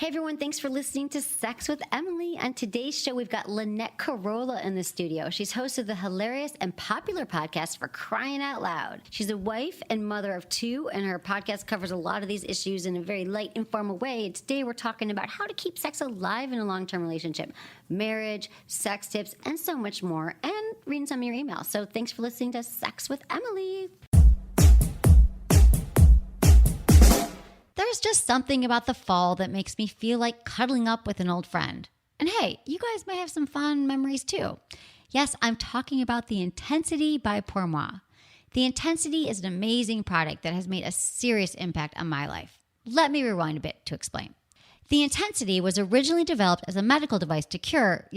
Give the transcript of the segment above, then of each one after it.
Hey everyone, thanks for listening to Sex with Emily. On today's show, we've got Lynette Carolla in the studio. She's host of the hilarious and popular podcast For Crying Out Loud. She's a wife and mother of two, and her podcast covers a lot of these issues in a very light, informal way. And today we're talking about how to keep sex alive in a long-term relationship, marriage, sex tips, and so much more, and reading some of your emails. So thanks for listening to Sex with Emily. There's just something about the fall that makes me feel like cuddling up with an old friend. And hey, you guys may have some fun memories too. Yes, I'm talking about the Intensity by Pour Moi. The Intensity is an amazing product that has made a serious impact on my life. Let me rewind a bit to explain. The Intensity was originally developed as a medical device to cure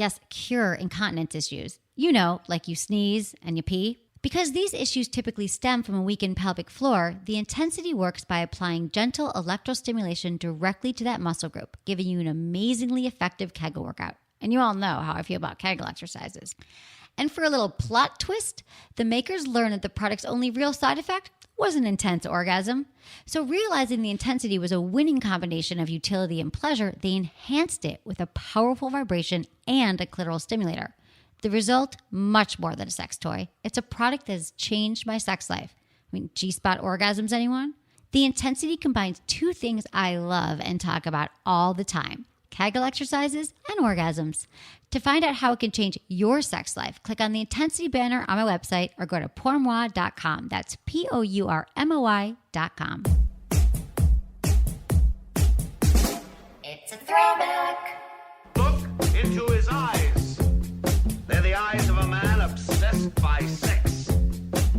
incontinence issues. You know, like you sneeze and you pee. Because these issues typically stem from a weakened pelvic floor, the Intensity works by applying gentle electrostimulation directly to that muscle group, giving you an amazingly effective Kegel workout. And you all know how I feel about Kegel exercises. And for a little plot twist, the makers learned that the product's only real side effect was an intense orgasm. So realizing the Intensity was a winning combination of utility and pleasure, they enhanced it with a powerful vibration and a clitoral stimulator. The result, much more than a sex toy. It's a product that has changed my sex life. I mean, G-spot orgasms, anyone? The Intensity combines two things I love and talk about all the time: Kegel exercises and orgasms. To find out how it can change your sex life, click on the Intensity banner on my website or go to pourmoi.com. That's pourmoi.com. It's a throwback. Look into his eyes. They're the eyes of a man obsessed by sex.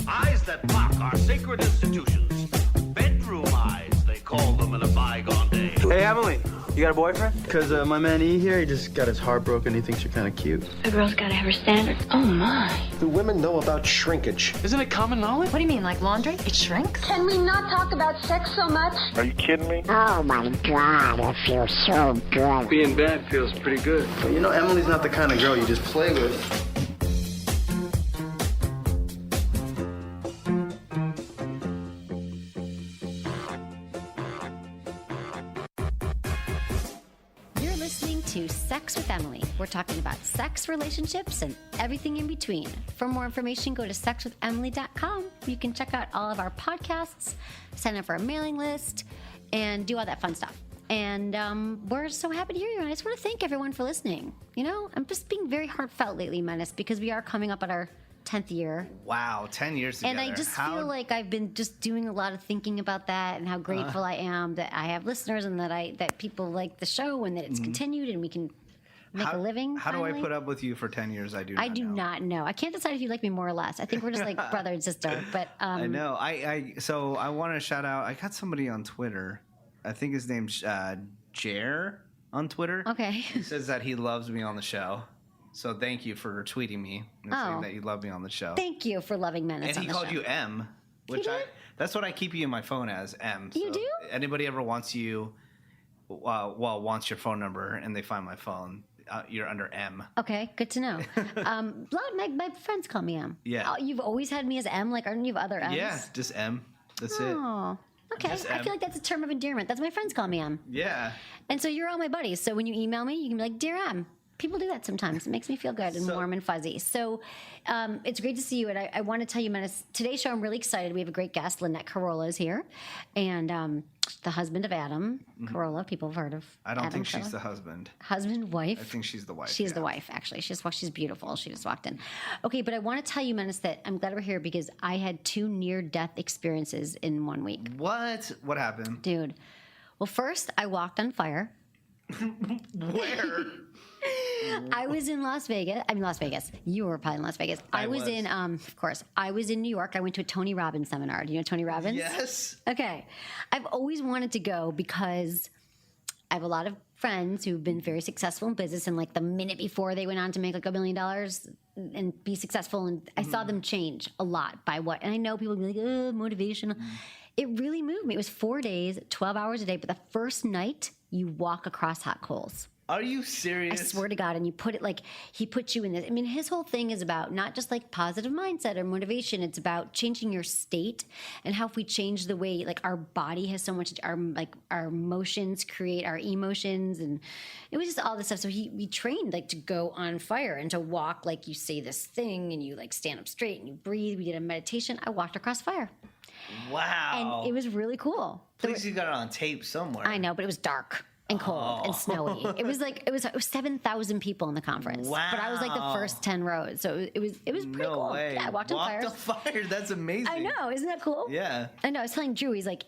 Eyes that mock our sacred institutions. Bedroom eyes, they call them in a bygone day. Hey, Emily, you got a boyfriend? Because my man E here, he just got his heart broken. He thinks you're kind of cute. A girl's gotta have her standards. Oh my. Do women know about shrinkage? Isn't it common knowledge? What do you mean, like laundry? It shrinks? Can we not talk about sex so much? Are you kidding me? Oh my God, it feels so good. Being bad feels pretty good. But you know, Emily's not the kind of girl you just play with. To Sex with Emily. We're talking about sex, relationships, and everything in between. For more information, go to sexwithemily.com. You can check out all of our podcasts, sign up for our mailing list, and do all that fun stuff. And we're so happy to hear you. And I just want to thank everyone for listening. You know, I'm just being very heartfelt lately, Menace, because we are coming up on our 10th year. Wow, 10 years together. And I just feel like I've been just doing a lot of thinking about that and how grateful I am that I have listeners and that people like the show and that it's continued and we can make a living. How do I finally. put up with you for 10 years? I do not know. I can't decide if you like me more or less. I think we're just like brother and sister. But I know. So I want to shout out. I got somebody on Twitter. I think his name's Jer on Twitter. Okay. He says that he loves me on the show. So thank you for tweeting me and saying that you love me on the show. Thank you for loving Menace And he on the called show. you M, which that's what I keep you in my phone as, M. You do? Anybody ever wants you, wants your phone number and they find my phone, you're under M. Okay, good to know. My friends call me M. Yeah. Oh, you've always had me as M? Like, aren't you have other M's? Yeah, just M. That's it. Oh, okay. Just I M. feel like that's a term of endearment. That's my friends call me M. Yeah. And so you're all my buddies. So when you email me, you can be like, Dear M. People do that sometimes. It makes me feel good and warm and fuzzy. So it's great to see you. And I want to tell you, Menace, today's show, I'm really excited. We have a great guest. Lynette Carolla is here. And the husband of Adam Carolla. People have heard of I don't Adam think she's Carolla. the husband. Husband, wife. I think she's the wife. She's the wife, actually. She's beautiful. She just walked in. Okay, but I want to tell you, Menace, that I'm glad we're here because I had 2 near-death experiences in 1 week. What? What happened? Dude. Well, first, I walked on fire. Where? I was in Las Vegas. I mean, Las Vegas. You were probably in Las Vegas. I was in, of course, I was in New York. I went to a Tony Robbins seminar. Do you know Tony Robbins? Yes. Okay. I've always wanted to go because I have a lot of friends who've been very successful in business, and like the minute before they went on to make like $1 million and be successful, and I saw them change a lot by what, and I know people be like, oh, motivational. It really moved me. It was 4 days, 12 hours a day, but the first night you walk across hot coals. Are you serious? I swear to God. And you put it like, he puts you in this. I mean, his whole thing is about not just like positive mindset or motivation. It's about changing your state and how if we change the way, like our body has so much, our emotions create our emotions. And it was just all this stuff. So we trained like to go on fire and to walk, like you say this thing and you like stand up straight and you breathe. We did a meditation. I walked across fire. Wow. And it was really cool. Please, you got it on tape somewhere. I know, but it was dark and cold and snowy. It was 7,000 people in the conference. Wow. But I was like the first 10 rows. So it was pretty cool. Way. Yeah, I walked on fire. Walked on fire. That's amazing. I know. Isn't that cool? Yeah. I know. I was telling Drew, he's like,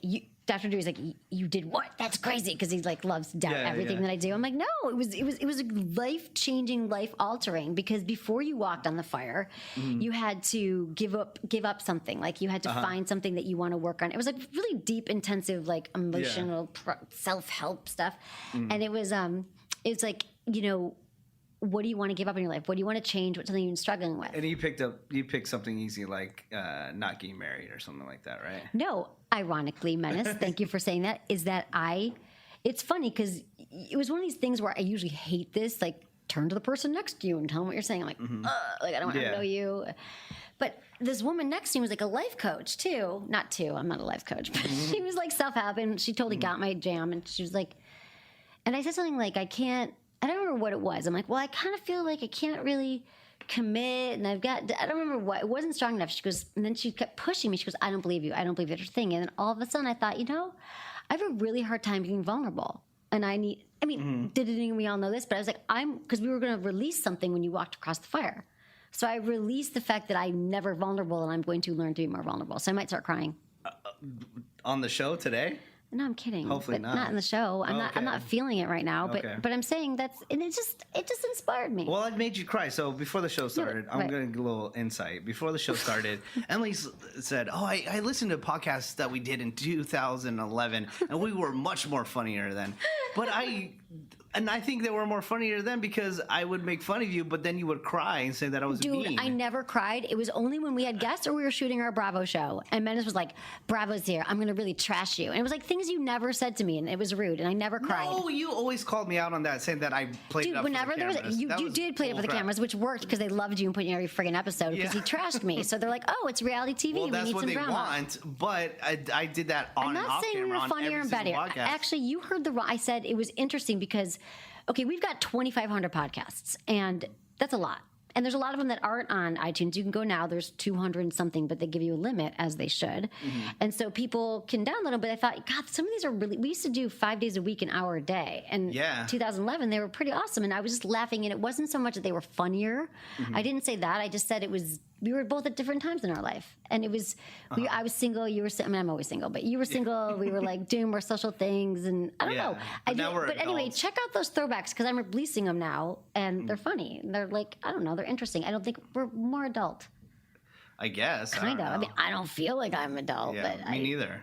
Dr. Drew's like, you did what? That's crazy, because he like loves to doubt everything that I do. I'm like, no, it was life changing, life altering, because before you walked on the fire, you had to give up something. Like you had to find something that you want to work on. It was like really deep, intensive, like emotional self help stuff, and it was like, you know, what do you want to give up in your life? What do you want to change? What's something you've been struggling with? And you picked something easy like not getting married or something like that, right? No, ironically, Menace, thank you for saying that, is that it's funny because it was one of these things where I usually hate this, like turn to the person next to you and tell them what you're saying. I'm like, like I don't want to know you. But this woman next to me was like a life coach too. Not two, I'm not a life coach, but she was like self-help, and she totally got my jam. And she was like, and I said something like, I don't remember what it was. I'm like, well, I kind of feel like I can't really commit, and I don't remember what, it wasn't strong enough. She goes, and then she kept pushing me. She goes, I don't believe you. I don't believe it's your thing. And then all of a sudden I thought, you know, I have a really hard time being vulnerable. And didn't we all know this? But I was like, because we were going to release something when you walked across the fire. So I released the fact that I'm never vulnerable, and I'm going to learn to be more vulnerable. So I might start crying. On the show today? No, I'm kidding. Hopefully but not. Not in the show. I'm not feeling it right now. But I'm saying and it just inspired me. Well, it made you cry. So before the show started, I'm going to give a little insight. Before the show started, Emily said, "Oh, I listened to podcasts that we did in 2011, and we were much more funnier then." But I think they were more funnier then because I would make fun of you, but then you would cry and say that I was mean. Dude, I never cried. It was only when we had guests or we were shooting our Bravo show, and Menace was like, "Bravo's here. I'm going to really trash you." And it was like things you never said to me, and it was rude, and I never cried. No, you always called me out on that, saying that I played it up whenever for the there was, cameras. you did play it for the cameras, which worked because they loved you and put you in every friggin' episode because he trashed me. So they're like, "Oh, it's reality TV. Well, we that's need what some they drama." want, but I did that on I'm and not off saying we camera were on funnier every and single better. podcast. Actually, you heard the wrong. I said it was interesting because, okay, we've got 2,500 podcasts, and that's a lot. And there's a lot of them that aren't on iTunes. You can go now. There's 200 and something, but they give you a limit, as they should. And so people can download them. But I thought, God, some of these are really... We used to do 5 days a week, an hour a day. And 2011, they were pretty awesome. And I was just laughing. And it wasn't so much that they were funnier. I didn't say that. I just said it was... We were both at different times in our life. And it was... I was single. You were... I'm always single. But you were single. We were like doing more social things. And I don't know. But anyway, check out those throwbacks because I'm releasing them now. And they're funny. They're like... I don't know. They're interesting. I don't think we're more adult. I guess. Kind of. I mean, I don't feel like I'm adult. Yeah, but me neither.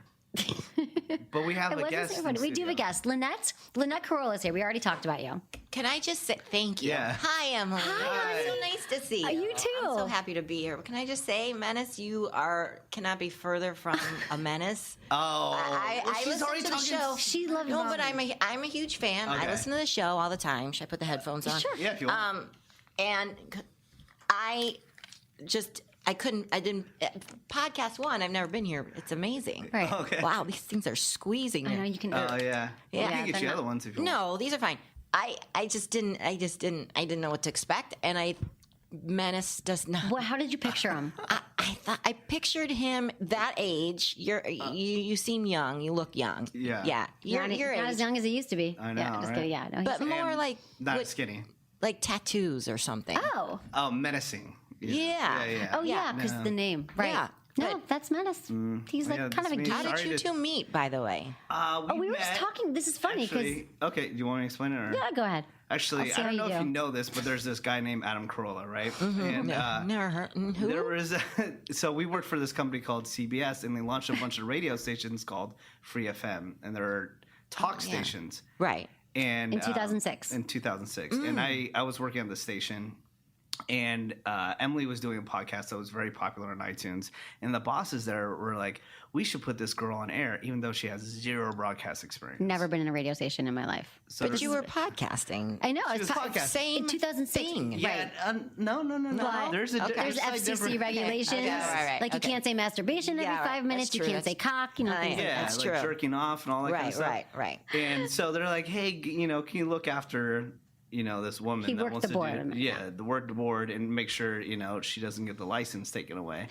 But we have a guest. We do have a guest. Lynette Carolla is here. We already talked about you. Can I just say thank you? Yeah. Hi, Emily. Hi. So nice to see you. You too. I'm so happy to be here. Can I just say, Menace, you cannot be further from a menace. I she's listen already to the talking. show. She loves No, Mommy. but I'm a huge fan. Okay. I listen to the show all the time. Should I put the headphones on? Sure. Yeah, if you want. And I didn't. Podcast one, I've never been here. It's amazing. Right. Okay. Wow, these things are squeezing. I know you can. Oh yeah. Yeah, Well, we can get they're you not- other ones if you want. No, these are fine. I didn't know what to expect, and Menace does not. Well, how did you picture him? I pictured him that age. You seem young. You look young. Yeah. Yeah. Your not age. as young as he used to be. I know, Yeah, just right? kidding. Yeah, no, But he's, more like Not what- skinny. like tattoos or something. oh, Yeah. Menacing. oh yeah, because No. the name, right? Yeah. No, Good. that's Menace. He's like yeah, kind of a that's me. geek. How did Sorry you to- two meet, by the way? We were just talking. This is funny because Okay, do you want me to explain it? Or? yeah, go ahead. Actually, I'll see I don't how know you if do. you know this, but there's this guy named Adam Carolla, right? And Never heard. Who? there was so we worked for this company called CBS, and they launched a bunch of radio stations called Free FM, and they're talk stations. Right. And In 2006. In 2006, and I was working on the station, And Emily was doing a podcast that was very popular on iTunes. And the bosses there were like, we should put this girl on air, even though she has zero broadcast experience. Never been in a radio station in my life. So But you were podcasting. I know. She was podcasting. Same in 2006. thing. Yeah, Right. no. No? There's a Okay. There's like FCC different- regulations. Okay, right, Like you okay. can't say masturbation every Yeah, 5 minutes. that's You true. can't say cock. Things like Yeah, that. That's like true. jerking off and all that kind of stuff. Right. And so they're like, hey, can you look after, this woman He that worked wants the to board. do, the work the board and make sure, she doesn't get the license taken away.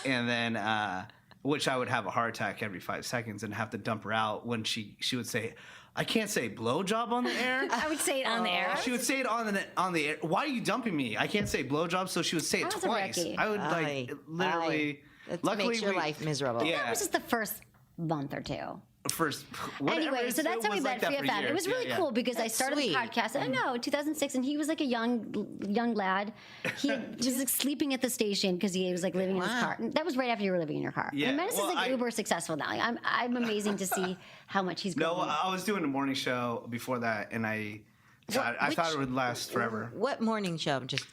And then, which I would have a heart attack every 5 seconds and have to dump her out when she would say, I can't say blowjob on the air. I would say it on the air. She would say it on the air. Why are you dumping me? I can't say blowjob, so she would say it That was a twice. wreckie. I would literally. That Luckily, makes your life miserable. Yeah. That was just the first month or two. First, whatever, Anyway, so that's it how we was met like Free that for FM. It years. was really Yeah. cool because I started sweet. the podcast. I know, 2006, and he was like a young lad. He was like sleeping at the station because he was like living in his car. And that was right after you were living in your car. Yeah, And Menace well, is like uber successful now. Like, I'm amazing to see how much he's No, grown. I was doing a morning show before that, and I thought it would last forever. What morning show? Just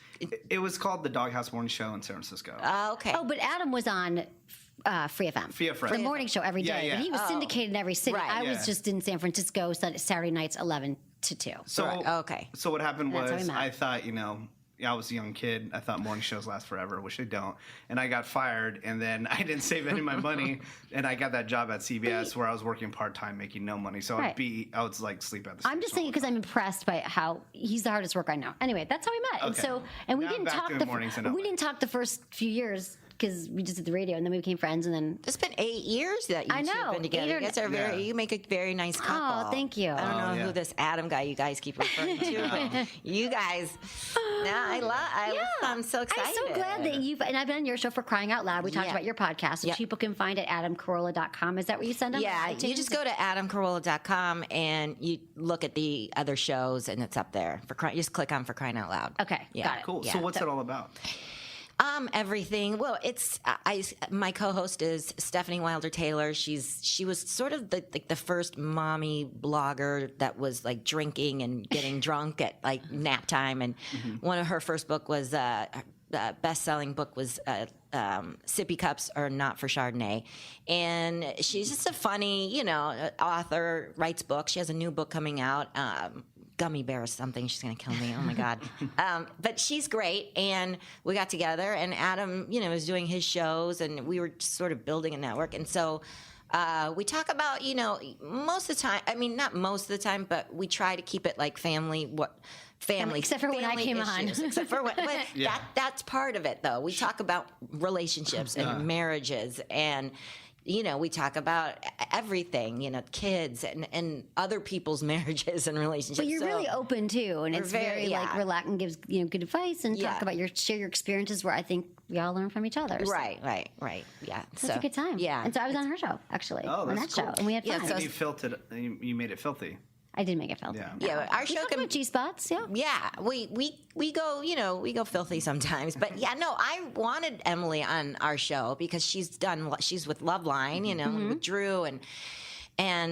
It was called the Doghouse Morning Show in San Francisco. okay. Oh, but Adam was on Free FM. Free FM. The morning show every day. Yeah. But he was syndicated in every city. Right. I was Yeah. just in San Francisco Saturday nights 11 to 2. So Right, okay. So what happened That's how we was met. I thought, I was a young kid. I thought morning shows last forever, which they don't. And I got fired, and then I didn't save any of my money, and I got that job at CBS where I was working part time, making no money. So Right. I would like sleep at the. I'm just saying because I'm impressed by how he's the hardest worker I know. Anyway, that's how we met. And Okay. and we Now I'm didn't back talk doing mornings in LA. we didn't talk the first few years because we just did the radio, and then we became friends, and then It's been 8 years that you I two know, have been together. 8 or- You guys are very. Yeah. You make a very nice couple. thank you. I don't know yeah. who this Adam guy you guys keep referring to, but you guys. I'm so excited. I'm so glad that you've and I've been on your show for Crying Out Loud. We talked Yeah. about your podcast, which Yep. people can find at adamcarolla.com. Is that where you send them? Yeah, you just go to adamcarolla.com and you look at the other shows, and it's up there. Just click on For Crying Out Loud. Okay, Yeah. got it. Cool. Yeah. So what's it all about? Everything. Well, it's my co-host is Stephanie Wilder Taylor. She was sort of the first mommy blogger that was like drinking and getting drunk at like nap time. And one of her first book was best-selling book was Sippy Cups Are Not for Chardonnay. And she's just a funny, author, writes books. She has a new book coming out. Gummy bear or something. She's going to kill me. Oh my God. But she's great. And we got together, and Adam, was doing his shows, and we were just sort of building a network. And so we talk about, most of the time, I mean, not most of the time, but we try to keep it like family. Except for when I family came on. Except for that's part of it, though. We talk about relationships and marriages, and we talk about everything, kids and other people's marriages and relationships. But you're So really open too, and it's very like relaxed and gives good advice and talk about share your experiences where I think we all learn from each other. So Right. Yeah. It's a good time. Yeah. And so I was on her show actually, on that's that cool. show, and we had fun. Yeah, And you made it filthy. I did make it filthy. Yeah. Our We show talked can about G spots. Yeah. Yeah, we go, we go filthy sometimes. But yeah, no, I wanted Emily on our show because she's with Loveline, with Drew and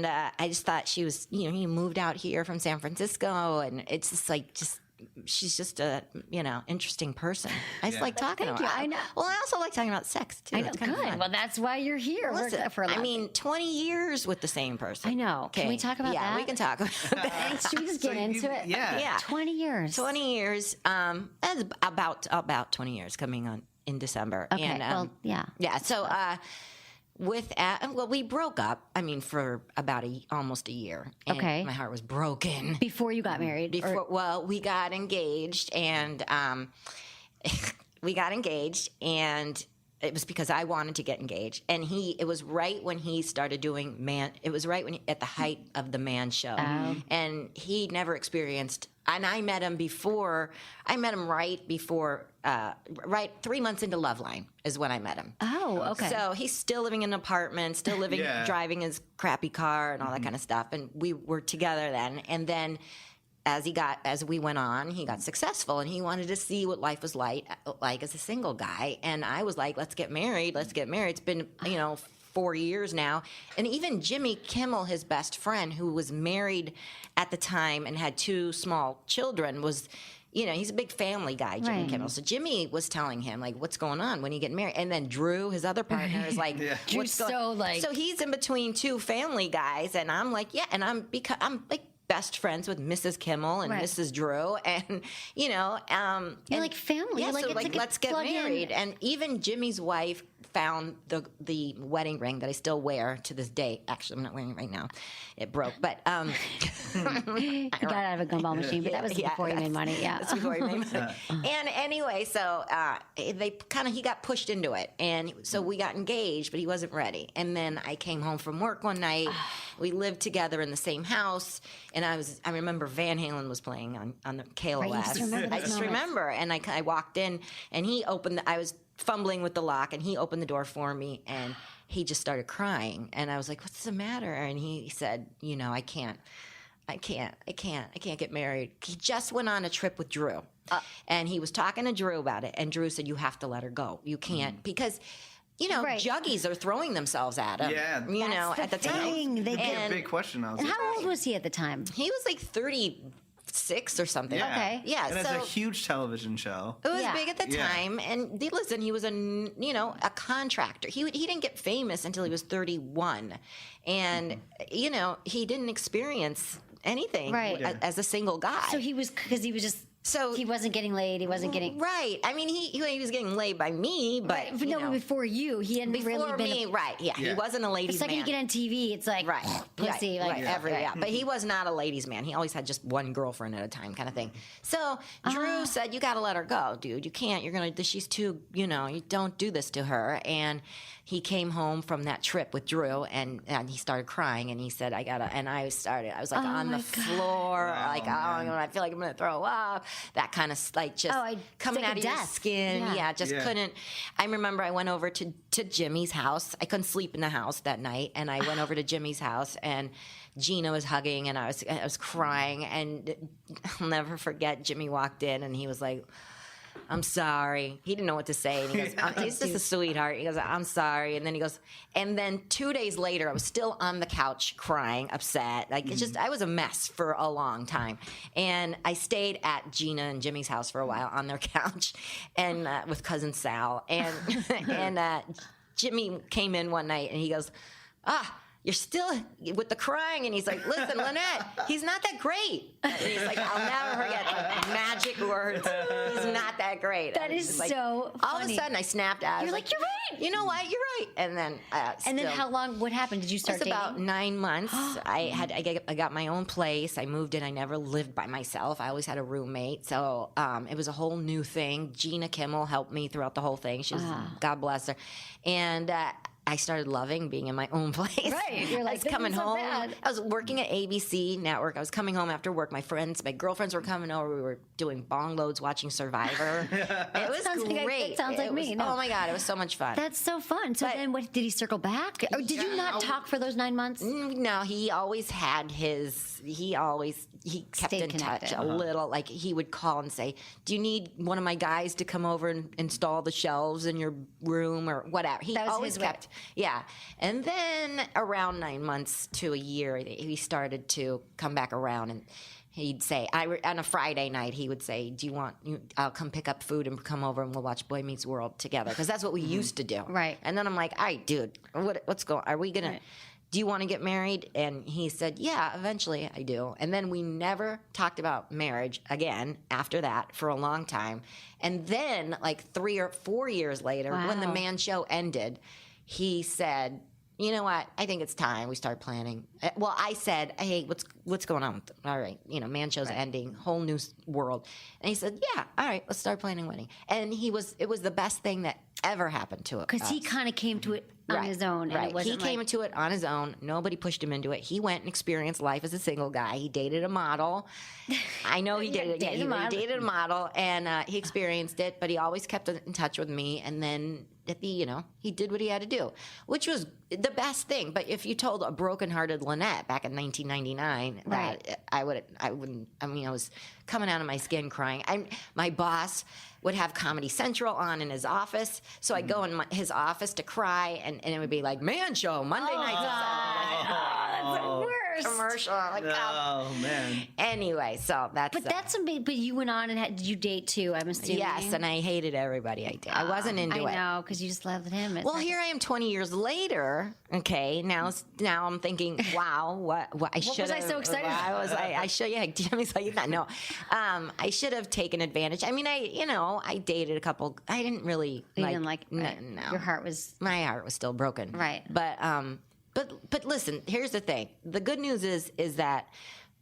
I just thought she was, he moved out here from San Francisco, and it's just she's just a interesting person. I just like talking Thank about you. her. I know. Well, I also like talking about sex too. I know. It's kind of Good. fun. Well, that's why you're here. Listen, We're for a lot. 20 years with the same person. I know. Can we talk about yeah, that? we can talk about that. Should we just get into it? Yeah. Yeah. 20 years. 20 years. That's about 20 years coming on in December. Okay. And, Well, yeah. Yeah. So we broke up. I mean, for about almost a year. And Okay. my heart was broken. Before you got married. We got engaged, and it was because I wanted to get engaged, and it was right when he started doing it was right at the height of the Man Show, and he never experienced. And I met him right before, right 3 months into Loveline is when I met him. Oh, okay. So he's still living in an apartment, still living, driving his crappy car and all that kind of stuff. And we were together then. And then as we went on, he got successful, and he wanted to see what life was like as a single guy. And I was like, let's get married. It's been, 4 years now. And even Jimmy Kimmel, his best friend, who was married at the time and had 2 small children, was, he's a big family guy, Jimmy Kimmel. So Jimmy was telling him, like, what's going on? When you get married? And then Drew, his other partner, is like, So he's in between 2 family guys. And I'm like, yeah. And I'm like best friends with Mrs. Kimmel and Mrs. Drew. And, you're like family. Yeah, so let's get married. And even Jimmy's wife found the wedding ring that I still wear to this day. Actually, I'm not wearing it right now. It broke. But you got out of a gumball machine, but that was before you made money. Yeah, that's before you made money. And anyway, so he got pushed into it, and so we got engaged, but he wasn't ready. And then I came home from work one night. We lived together in the same house, and I remember Van Halen was playing on the KLOS. I just remember, and I walked in, and he opened. I was fumbling with the lock, and he opened the door for me, and he just started crying. And I was like, what's the matter? And he said, I can't get married. He just went on a trip with Drew, and he was talking to Drew about it, and Drew said, you have to let her go. You can't, because juggies are throwing themselves at him. Yeah, at the time. They get a big question. I was and how old was he at the time? He was like 36 or something. Yeah. Okay. Yeah. And it's a huge television show. It was big at the time. And listen, he was a contractor. He didn't get famous until he was 31. And, he didn't experience anything as a single guy. So he was he wasn't getting laid. He wasn't getting right. I mean, he was getting laid by me, but before you, he hadn't really been me. He wasn't a ladies' man. The second you get on TV, it's like pussy, But he was not a ladies' man. He always had just one girlfriend at a time, kind of thing. So Drew said, "You got to let her go, dude. You can't. She's too. You don't do this to her." And he came home from that trip with Drew, and he started crying, and he said, "I gotta." And I was like on the floor, I feel like I'm gonna throw up. That kind of coming out of your skin. Couldn't. I remember I went over to Jimmy's house. I couldn't sleep in the house that night, and I went over to Jimmy's house, and Gina was hugging, and I was crying, and I'll never forget. Jimmy walked in, and he was like, I'm sorry. He didn't know what to say. And he goes, he's just a sweetheart. He goes, I'm sorry. And then he goes, and then 2 days later, I was still on the couch crying, upset. Like, it's just, I was a mess for a long time. And I stayed at Gina and Jimmy's house for a while on their couch and with cousin Sal. And Jimmy came in one night and he goes, you're still with the crying. And he's like, listen, Lynette, he's not that great. And he's like, I'll never forget the magic words. He's not that great. That is so funny. All of a sudden, I snapped out. You're like, you're right. You know what? You're right. And then how long, what happened? Did you start dating? It was about 9 months. I got my own place. I moved in. I never lived by myself. I always had a roommate. So it was a whole new thing. Gina Kimmel helped me throughout the whole thing. She was, God bless her. And I started loving being in my own place. Right. You're like, I was coming home. I was working at ABC Network. I was coming home after work. My girlfriends were coming over. We were doing bong loads, watching Survivor. It was great. It sounds like me. Oh my God, it was so much fun. That's so fun. So then did he circle back? Or did you not talk for those 9 months? No, he always had he kept in touch a little. Like, he would call and say, do you need one of my guys to come over and install the shelves in your room or whatever? He always kept. Yeah. And then around 9 months to a year, he started to come back around, and he'd say, on a Friday night, he would say, I'll come pick up food and come over and we'll watch Boy Meets World together. Because that's what we used to do. Right. And then I'm like, all right, dude, what's going on? Are we going to, do you want to get married? And he said, yeah, eventually I do. And then we never talked about marriage again after that for a long time. And then like 3 or 4 years later, when the Man Show ended, he said, you know what? I think it's time we start planning. Well, I said, hey, what's going on with them? All right, Man Show's ending, whole new world. And he said, yeah, all right, let's start planning wedding. And it was the best thing that ever happened to it. Because he kind of came to it on his own. And it wasn't he came into it on his own. Nobody pushed him into it. He went and experienced life as a single guy. He dated a model. I know he did it. He dated a model, and he experienced it, but he always kept in touch with me. And then he did what he had to do, which was the best thing. But if you told a brokenhearted Lynette back in 1999 that I wouldn't. I mean, I was coming out of my skin crying. My boss would have Comedy Central on in his office, so I'd go in his office to cry, and it would be like Man Show Monday nights. That's the worst. Commercial. Like, Oh man. Anyway, so that's. But that's amazing. But you went on and did you date too? I'm assuming. Yes, and I hated everybody I did. I wasn't into it. I know, because you just loved him. Well, here I am 20 years later. Okay, now I'm thinking, wow, what I should. Was I so excited? I should. Yeah, Jimmy's like that. No, I should have taken advantage. I mean, I dated a couple. I didn't really. You didn't like. No. Your heart was. My heart was still broken. Right. But listen, here's the thing. The good news is that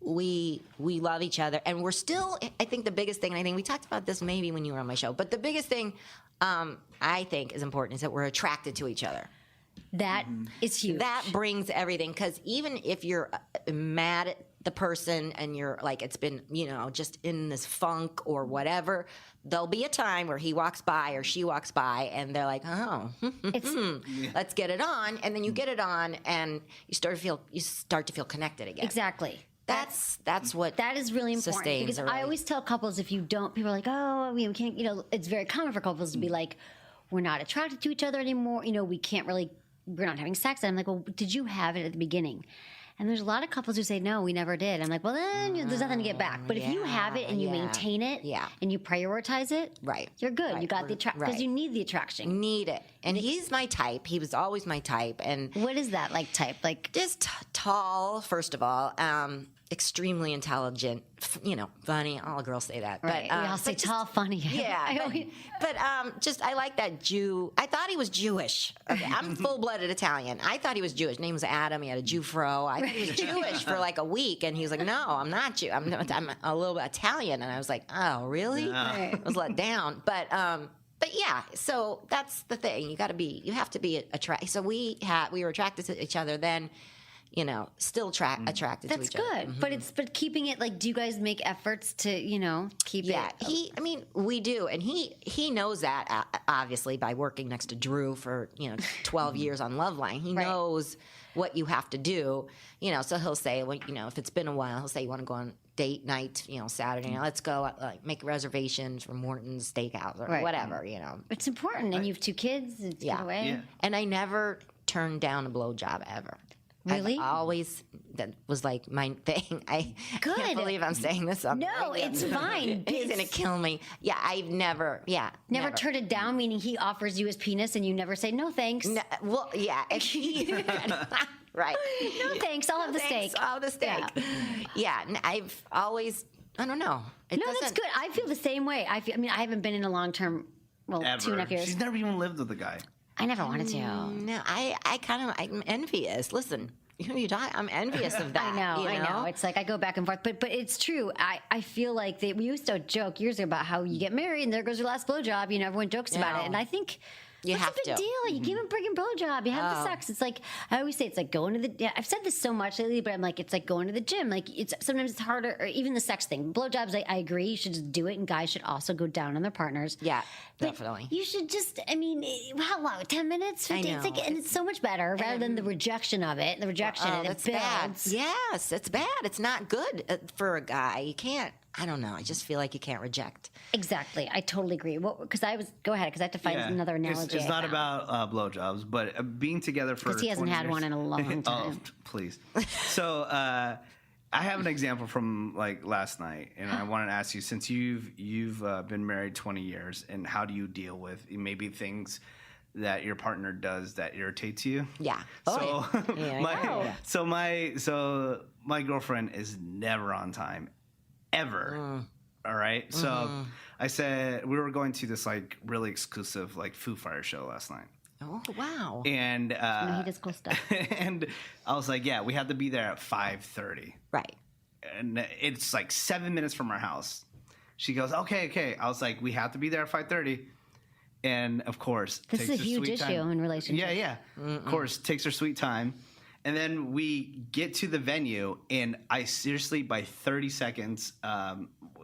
we love each other, and we're still. I think the biggest thing, and I think we talked about this maybe when you were on my show, but the biggest thing I think is important is that we're attracted to each other. That is huge. That brings everything, because even if you're mad at the person and you're like, it's been, just in this funk or whatever, there'll be a time where he walks by or she walks by and they're like, oh, let's get it on. And then you get it on and you start to feel connected again. Exactly. That's what that is really important, because I always tell couples, if you don't, people are like, oh, we can't, it's very common for couples to be like, we're not attracted to each other anymore. We can't really, we're not having sex. And I'm like, well, did you have it at the beginning? And there's a lot of couples who say, no, we never did. I'm like, well, then there's nothing to get back. But if you have it and you maintain it and you prioritize it, you're good. Right. You got the attraction, because you need the attraction. Need it. And he's my type. He was always my type. And what is that like type? Like just tall, first of all. Extremely intelligent, funny. All girls say that. Right. But, we all say tall, funny. Yeah. but I like that Jew. I thought he was Jewish. Okay, I'm full-blooded Italian. I thought he was Jewish. His name was Adam. He had a Jew fro. I thought he was Jewish for like a week. And he was like, no, I'm not Jew. I'm a little bit Italian. And I was like, oh, really? I was let down. But yeah, so that's the thing. You have to be attracted. So we were attracted to each other then. Still attracted to each other. That's good. But keeping it, like, do you guys make efforts to, keep it? Yeah, we do. And he knows that, obviously, by working next to Drew for, 12 years on Loveline. He knows what you have to do, so he'll say, well, if it's been a while, he'll say, you want to go on date night, Saturday night, let's go, make reservations for Morton's Steakhouse or whatever, It's important. And you have 2 kids. Get away. Yeah. And I never turned down a blowjob ever. Really? That was like my thing. I can't believe I'm saying this up. No, it's fine. He's going to kill me. Yeah, I've never turned it down, meaning he offers you his penis and you never say, no, thanks. No, well, yeah. Right. No, thanks. I'll have the steak. I'll have the steak. Yeah, I've always, I don't know. That's good. I feel the same way. I haven't been in a long-term, Ever. 2.5 years. She's never even lived with a guy. I never wanted to. No, I'm envious. Listen, I'm envious of that. I know. It's like I go back and forth, but it's true. I feel like we used to joke years ago about how you get married and there goes your last blowjob. Everyone jokes about it, and I think. What's the big deal? You give him a friggin' blowjob. You have the sex. It's like, I always say, it's like going to the. Yeah, I've said this so much lately, but I'm like, it's like going to the gym. Like sometimes it's harder, or even the sex thing. Blowjobs, I agree. You should just do it, and guys should also go down on their partners. Yeah, but definitely. You should just. How long? 10 minutes? 15? I know. And it's so much better rather than the rejection of it. The rejection, and it that's builds. Bad. Yes, it's bad. It's not good for a guy. You can't. I don't know. I just feel like you can't reject. Exactly. I totally agree. Go ahead, because I have to find another analogy. It's not about blowjobs, but being together for 20 years. Because he hasn't had one in a long time. Oh, please. So I have an example from like last night, and I wanted to ask you, since you've been married 20 years, and how do you deal with maybe things that your partner does that irritates you? Yeah. So my girlfriend is never on time. Ever. All right. So I said we were going to this like really exclusive like Foo Fighters show last night. Oh wow. And he does cool stuff. And I was like, yeah, we have to be there at 5:30. Right. And it's like 7 minutes from our house. She goes, okay. I was like, we have to be there at 5:30. And of course, this is a huge issue in relationships. Yeah. Of course, takes her sweet time. And then we get to the venue, and I seriously, by 30 seconds,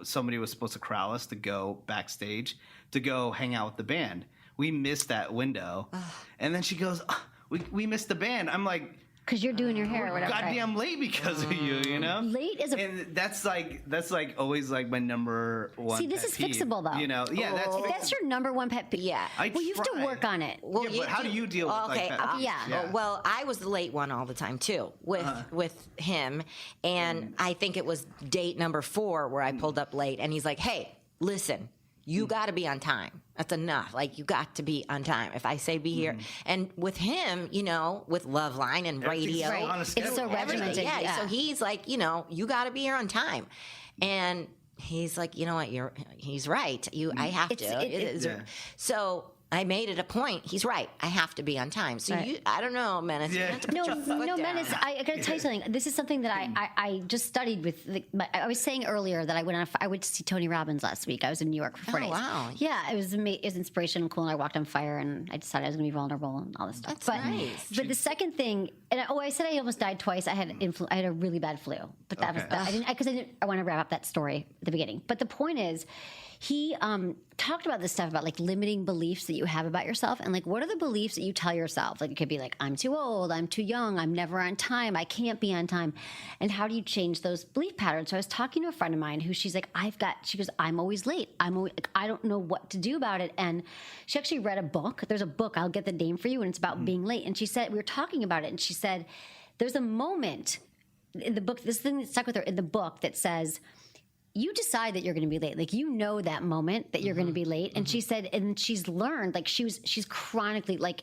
somebody was supposed to corral us to go backstage to go hang out with the band. we missed that window. And then she goes, we missed the band. I'm like, because you're doing your hair or whatever. Goddamn late because of you, you know? Late is and that's like always like my number one. See, this pet is peeve, fixable though. You know? Yeah, that's your number one pet peeve. Yeah. Well, you have to work on it. Well, but how do you deal with like pet peeves? Yeah. Well, I was the late one all the time too with him, and I think it was date number 4 where I pulled up late, and he's like, "Hey, listen, you got to be on time. That's enough. Like, you got to be on time. If I say be here." And with him, you know, with Loveline and radio, on a It's schedule. so regimented. yeah. So he's like, you know, you got to be here on time, and he's like, you know what, he's right. I have to. So I made it a point. He's right. I have to be on time. So I don't know, Menace. You have to put your foot down. Menace. I got to tell you something. This is something that I just studied with. I was saying earlier that I went to see Tony Robbins last week. I was in New York for 4 days. Wow. Yeah, it was inspirational, cool. And I walked on fire, and I decided I was going to be vulnerable and all this stuff. That's nice. But the second thing, and I said I almost died twice. I had a really bad flu, but that was I want to wrap up that story at the beginning. But the point is, he talked about this stuff about like limiting beliefs that you have about yourself, and like what are the beliefs that you tell yourself? Like it could be like, I'm too old, I'm too young, I'm never on time, I can't be on time. And how do you change those belief patterns? So I was talking to a friend of mine who she goes, I'm always late. I don't know what to do about it. And she actually read a book. There's a book, I'll get the name for you, and it's about being late. And she said, we were talking about it, and she said, there's a moment in the book, this thing that stuck with her in the book that says, you decide that you're going to be late. Like, you know that moment that you're going to be late. And she said, and she's learned, like she's chronically like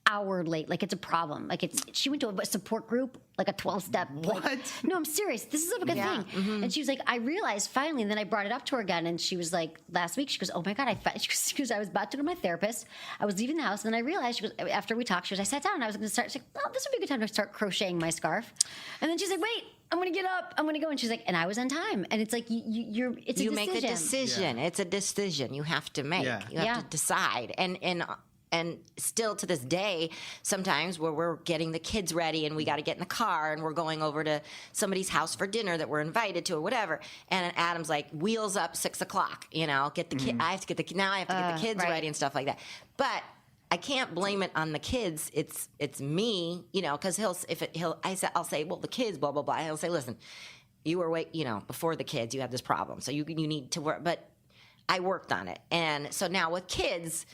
hour late. Like it's a problem. Like she went to a support group, like a 12-step. What? Like, no, I'm serious. This is a good thing. And she was like, I realized finally, and then I brought it up to her again. And she was like, last week, she goes, oh my God, she goes, I was about to go to my therapist. I was leaving the house. And then I realized, she goes, after we talked, she goes, I sat down and I was going to start, she's like, oh, this would be a good time to start crocheting my scarf. And then she's like, wait, I'm going to get up. I'm going to go. And she's like, and I was on time. And it's like, it's a decision. You make the decision. It's a decision you have to make. Yeah. You have to decide. And still to this day, sometimes where we're getting the kids ready and we got to get in the car and we're going over to somebody's house for dinner that we're invited to or whatever. And Adam's like, wheels up 6:00, you know, get the kid. I have to get the kids ready and stuff like that. But I can't blame it on the kids. It's me, you know, because I'll say, well, the kids, blah, blah, blah. He'll say, listen, you were before the kids, you have this problem. So you need to work. But I worked on it. And so now with kids,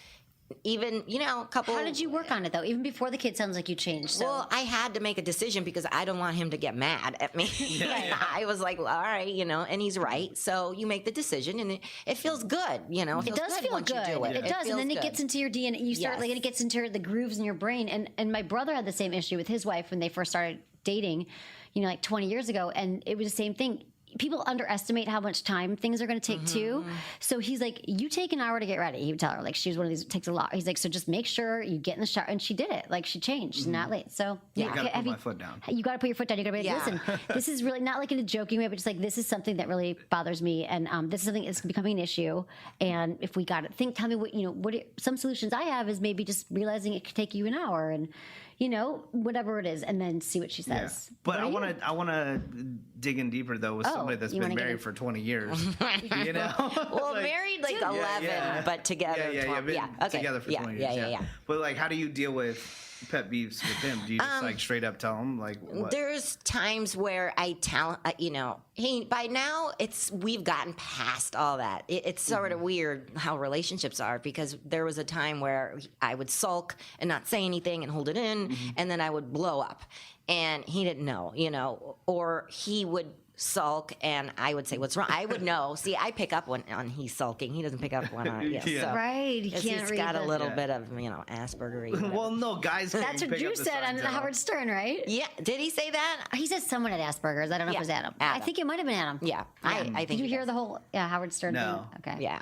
even, you know, a couple. How did you work on it though? Even before the kid, sounds like you changed. So. Well, I had to make a decision because I don't want him to get mad at me. I was like, well, all right, you know, and he's right. So you make the decision, and it feels good, you know. It does feel once good. You do it. It does, and then it gets into your DNA. You start like, it gets into the grooves in your brain. And my brother had the same issue with his wife when they first started dating, you know, like 20 years ago, and it was the same thing. People underestimate how much time things are going to take too. So he's like, you take an hour to get ready. He would tell her, like, she's one of these, takes a lot. He's like, so just make sure you get in the shower. And she did it. Like, she changed. She's not late. So I got to put my foot down. You got to put your foot down. You got to be like, listen, this is really not like in a joking way, but just like, this is something that really bothers me. And this is something that's becoming an issue. And if we got to tell me what, you know, some solutions I have is maybe just realizing it could take you an hour and, you know, whatever it is, and then see what she says. Yeah. But I want to dig in deeper though with somebody that's been married for 20 years. You know, well, like, married like 11, but together. Together for 20 years. Yeah. But like, how do you deal with pet beefs with him? Do you just like straight up tell him like what? There's times where I tell, you know, hey, by now we've gotten past all that. It's sort of weird how relationships are, because there was a time where I would sulk and not say anything and hold it in, and then I would blow up, and he didn't know, you know, or he would sulk and I would say, what's wrong? I would know. See, I pick up when he's sulking. He doesn't pick up when I So, right. He's got a little bit of, you know, Asperger. Well, no, guys. That's what Drew said on Howard Stern, right? Yeah. Did he say that? He said someone had Asperger's. I don't know if it was Adam. I think it might have been Adam. Yeah. I think. Did you hear the whole Howard Stern thing? Okay. Yeah.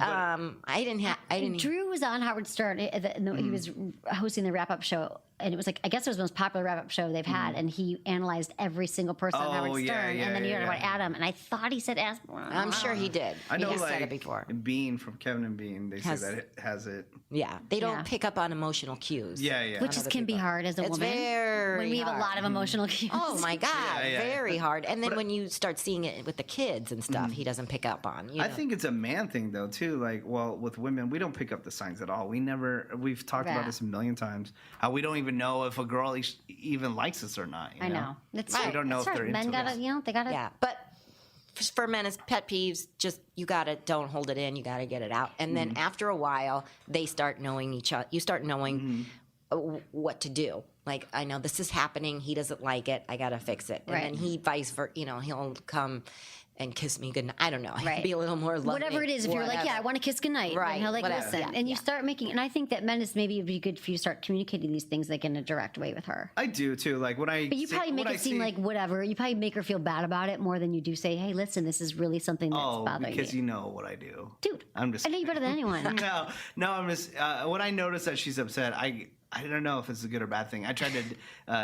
I didn't. Drew was on Howard Stern. He was hosting the wrap-up show, and it was like, I guess it was the most popular wrap-up show they've had, and he analyzed every single person on Howard Stern, and then he heard about Adam, and I thought he said Asperger. I'm sure he did. I know, he like, said it before. Bean from Kevin and Bean, they say that it has it. Yeah, they don't pick up on emotional cues. Yeah. Which can be hard as a woman. It's very when we have a lot of emotional cues. Oh my God, very hard. And then when you start seeing it with the kids and stuff, he doesn't pick up on. You know? I think it's a man thing though too. too, like, well, with women, we don't pick up the signs at all. We've talked about this a million times, how we don't even know if a girl even likes us or not. I know. That's We don't know if they're Men into gotta, us. they gotta. Yeah, but for men as pet peeves, just don't hold it in. You gotta get it out, and then after a while, they start knowing each other. You start knowing what to do. Like, I know this is happening. He doesn't like it. I gotta fix it. And then he vice versa. He'll come and kiss me goodnight. I don't know. Be a little more loving. Whatever it is, if you're like, I want to kiss goodnight. Right. And he'll like, Whatever. listen. And you start making, and I think that men is maybe it'd be good for you to start communicating these things like in a direct way with her. I do too. Like when I. But you probably make it seem like whatever. You probably make her feel bad about it more than you do say, hey, listen, this is really something that's bothering me. Because you know what I do. Dude, I'm just. I know you better than anyone. No, I'm just. When I notice that she's upset, I don't know if it's a good or bad thing. I tried to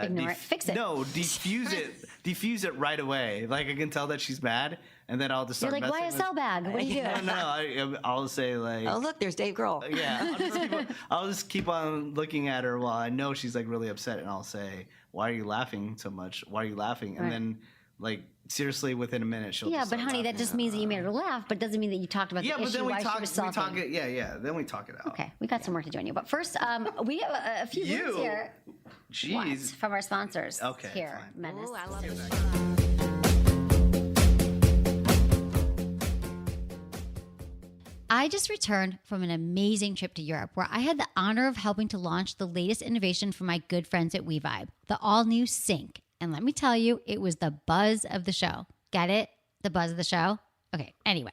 ignore it. Fix it. No, diffuse it right away. Like I can tell that she's mad, and then I'll just start. You're like, why a messing cell bag? What are you doing? No. I'll say like, oh look, there's Dave Grohl. Yeah, I'll just keep on looking at her while I know she's like really upset, and I'll say, why are you laughing so much? Why are you laughing? And then like. Seriously, within a minute, she'll. Yeah, just but start honey, laughing. that just means that you made her laugh, but doesn't mean that you talked about the issue. Yeah, but then we why talk. she was sulking. Then we talk it out. Okay, we got some work to do on you, but first, we have a few words here. Jeez. What? From our sponsors. Okay, Here, fine. Menace. Ooh, I love this. I just returned from an amazing trip to Europe where I had the honor of helping to launch the latest innovation from my good friends at WeVibe, the all-new Sync. And let me tell you, it was the buzz of the show. Get it? The buzz of the show? Okay, anyway.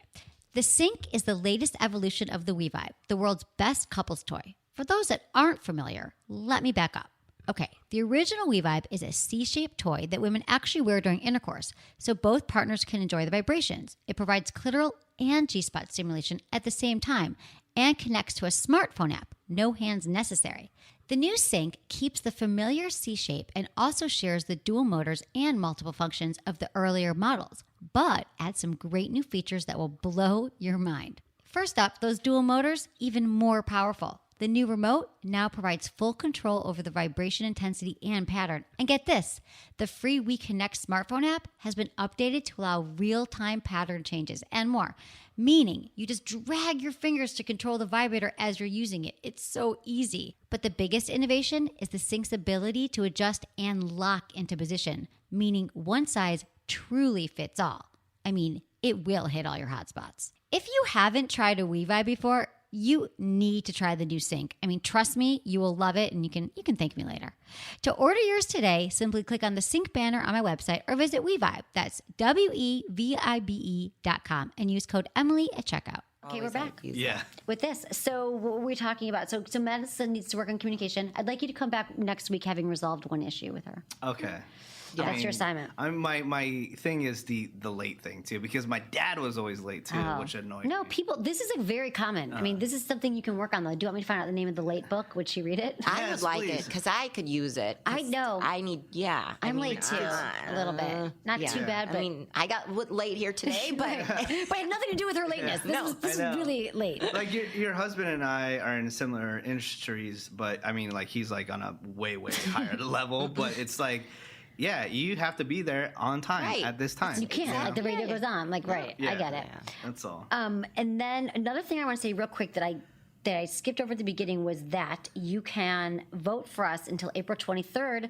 The Sync is the latest evolution of the WeVibe, the world's best couples toy. For those that aren't familiar, let me back up. Okay, the original WeVibe is a C-shaped toy that women actually wear during intercourse, so both partners can enjoy the vibrations. It provides clitoral and G-spot stimulation at the same time and connects to a smartphone app. No hands necessary. The new Sync keeps the familiar C shape and also shares the dual motors and multiple functions of the earlier models, but adds some great new features that will blow your mind. First up, those dual motors, even more powerful. The new remote now provides full control over the vibration intensity and pattern. And get this, the free WeConnect smartphone app has been updated to allow real-time pattern changes and more, meaning you just drag your fingers to control the vibrator as you're using it. It's so easy. But the biggest innovation is the Sync's ability to adjust and lock into position, meaning one size truly fits all. I mean, it will hit all your hot spots. If you haven't tried a WeVibe before, you need to try the new Sync. I mean, trust me, you will love it, and you can thank me later. To order yours today, simply click on the Sync banner on my website or visit WeVibe. That's WeVibe.com and use code Emily at checkout. Okay, we're back. Yeah. With this. So what we're talking about. So Madison needs to work on communication. I'd like you to come back next week having resolved one issue with her. Okay. That's your assignment. My thing is the late thing too, because my dad was always late too, which annoyed me. No, people. This is very common. I mean, this is something you can work on though. Do you want me to find out the name of the late book? Would she read it? I would like please. it because I could use it. I know. I need. Yeah. I'm late too, a little bit. Not too bad, but I mean, I got late here today, but but it had nothing to do with her lateness. This is really late. Like your husband and I are in similar industries, but I mean, like he's like on a way higher level. But it's like, yeah, you have to be there on time at this time. You can't. Like the radio goes on. Like I get it. Yeah, that's all. And then another thing I want to say real quick that I skipped over at the beginning was that you can vote for us until April 23rd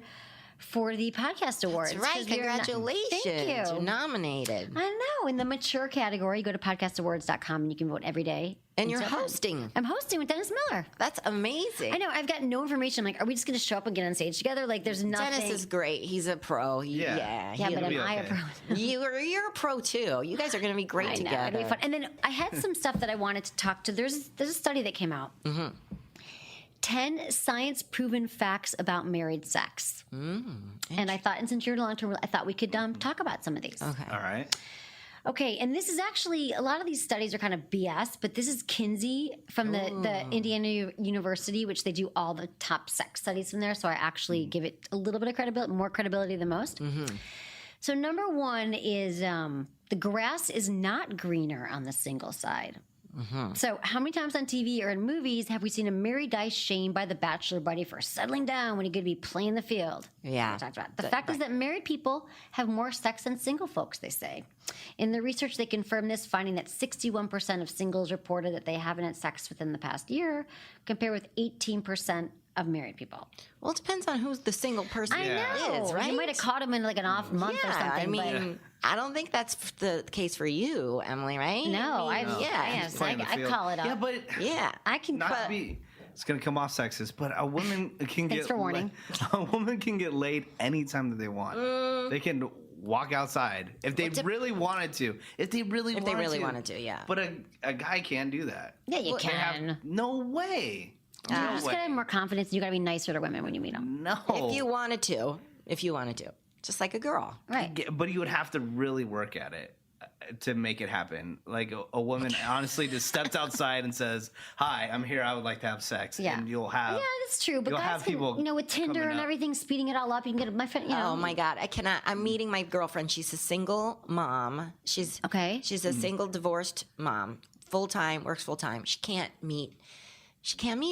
for the podcast awards. That's right. 'Cause we're Congratulations. Thank you. You're nominated. I know. In the mature category, go to podcastawards.com and you can vote every day. And you're until then. hosting. I'm hosting with Dennis Miller. That's amazing. I know. I've got no information. I'm like, are we just going to show up and get on stage together? Like, there's nothing. Dennis is great. He's a pro. Yeah, but am I a pro? You're a pro too. You guys are going to be great I know. together. It'll be fun. And then I had some stuff that I wanted to talk to. There's a study that came out. 10 science-proven facts about married sex. And I thought, and since you're long-term, I thought we could talk about some of these. Okay. All right. Okay, and this is actually, a lot of these studies are kind of BS, but this is Kinsey from the Indiana University, which they do all the top sex studies from there, so I actually give it a little bit of credibility, more credibility than most. So number one is the grass is not greener on the single side. So how many times on TV or in movies have we seen a married guy shamed by the bachelor buddy for settling down when he could be playing the field? Yeah. We talked about. The fact is that married people have more sex than single folks, they say. In their research, they confirmed this, finding that 61% of singles reported that they haven't had sex within the past year, compared with 18% of married people. Well, it depends on who the single person is, right? You might have caught him in like an off month or something. I mean, I don't think that's the case for you, Emily, right? No, I call it up. Yeah, but I can not to be. It's gonna come off sexist, but a woman can Thanks for warning. A woman can get laid anytime that they want. They can walk outside if they really wanted to. If they really wanted to, yeah. But a guy can't do that. Yeah, you can. No way. You just gotta have more confidence. You gotta be nicer to women when you meet them. No. If you wanted to, just like a girl, right? But you would have to really work at it to make it happen. Like a woman honestly just steps outside and says, "Hi, I'm here. I would like to have sex." Yeah. And you'll have. Yeah, that's true. But you'll guys have can, people. with Tinder and everything, speeding it all up, you can get my friend. Oh my God, I cannot. I'm meeting my girlfriend. She's a single mom. She's She's a single divorced mom, works full time. She can't meet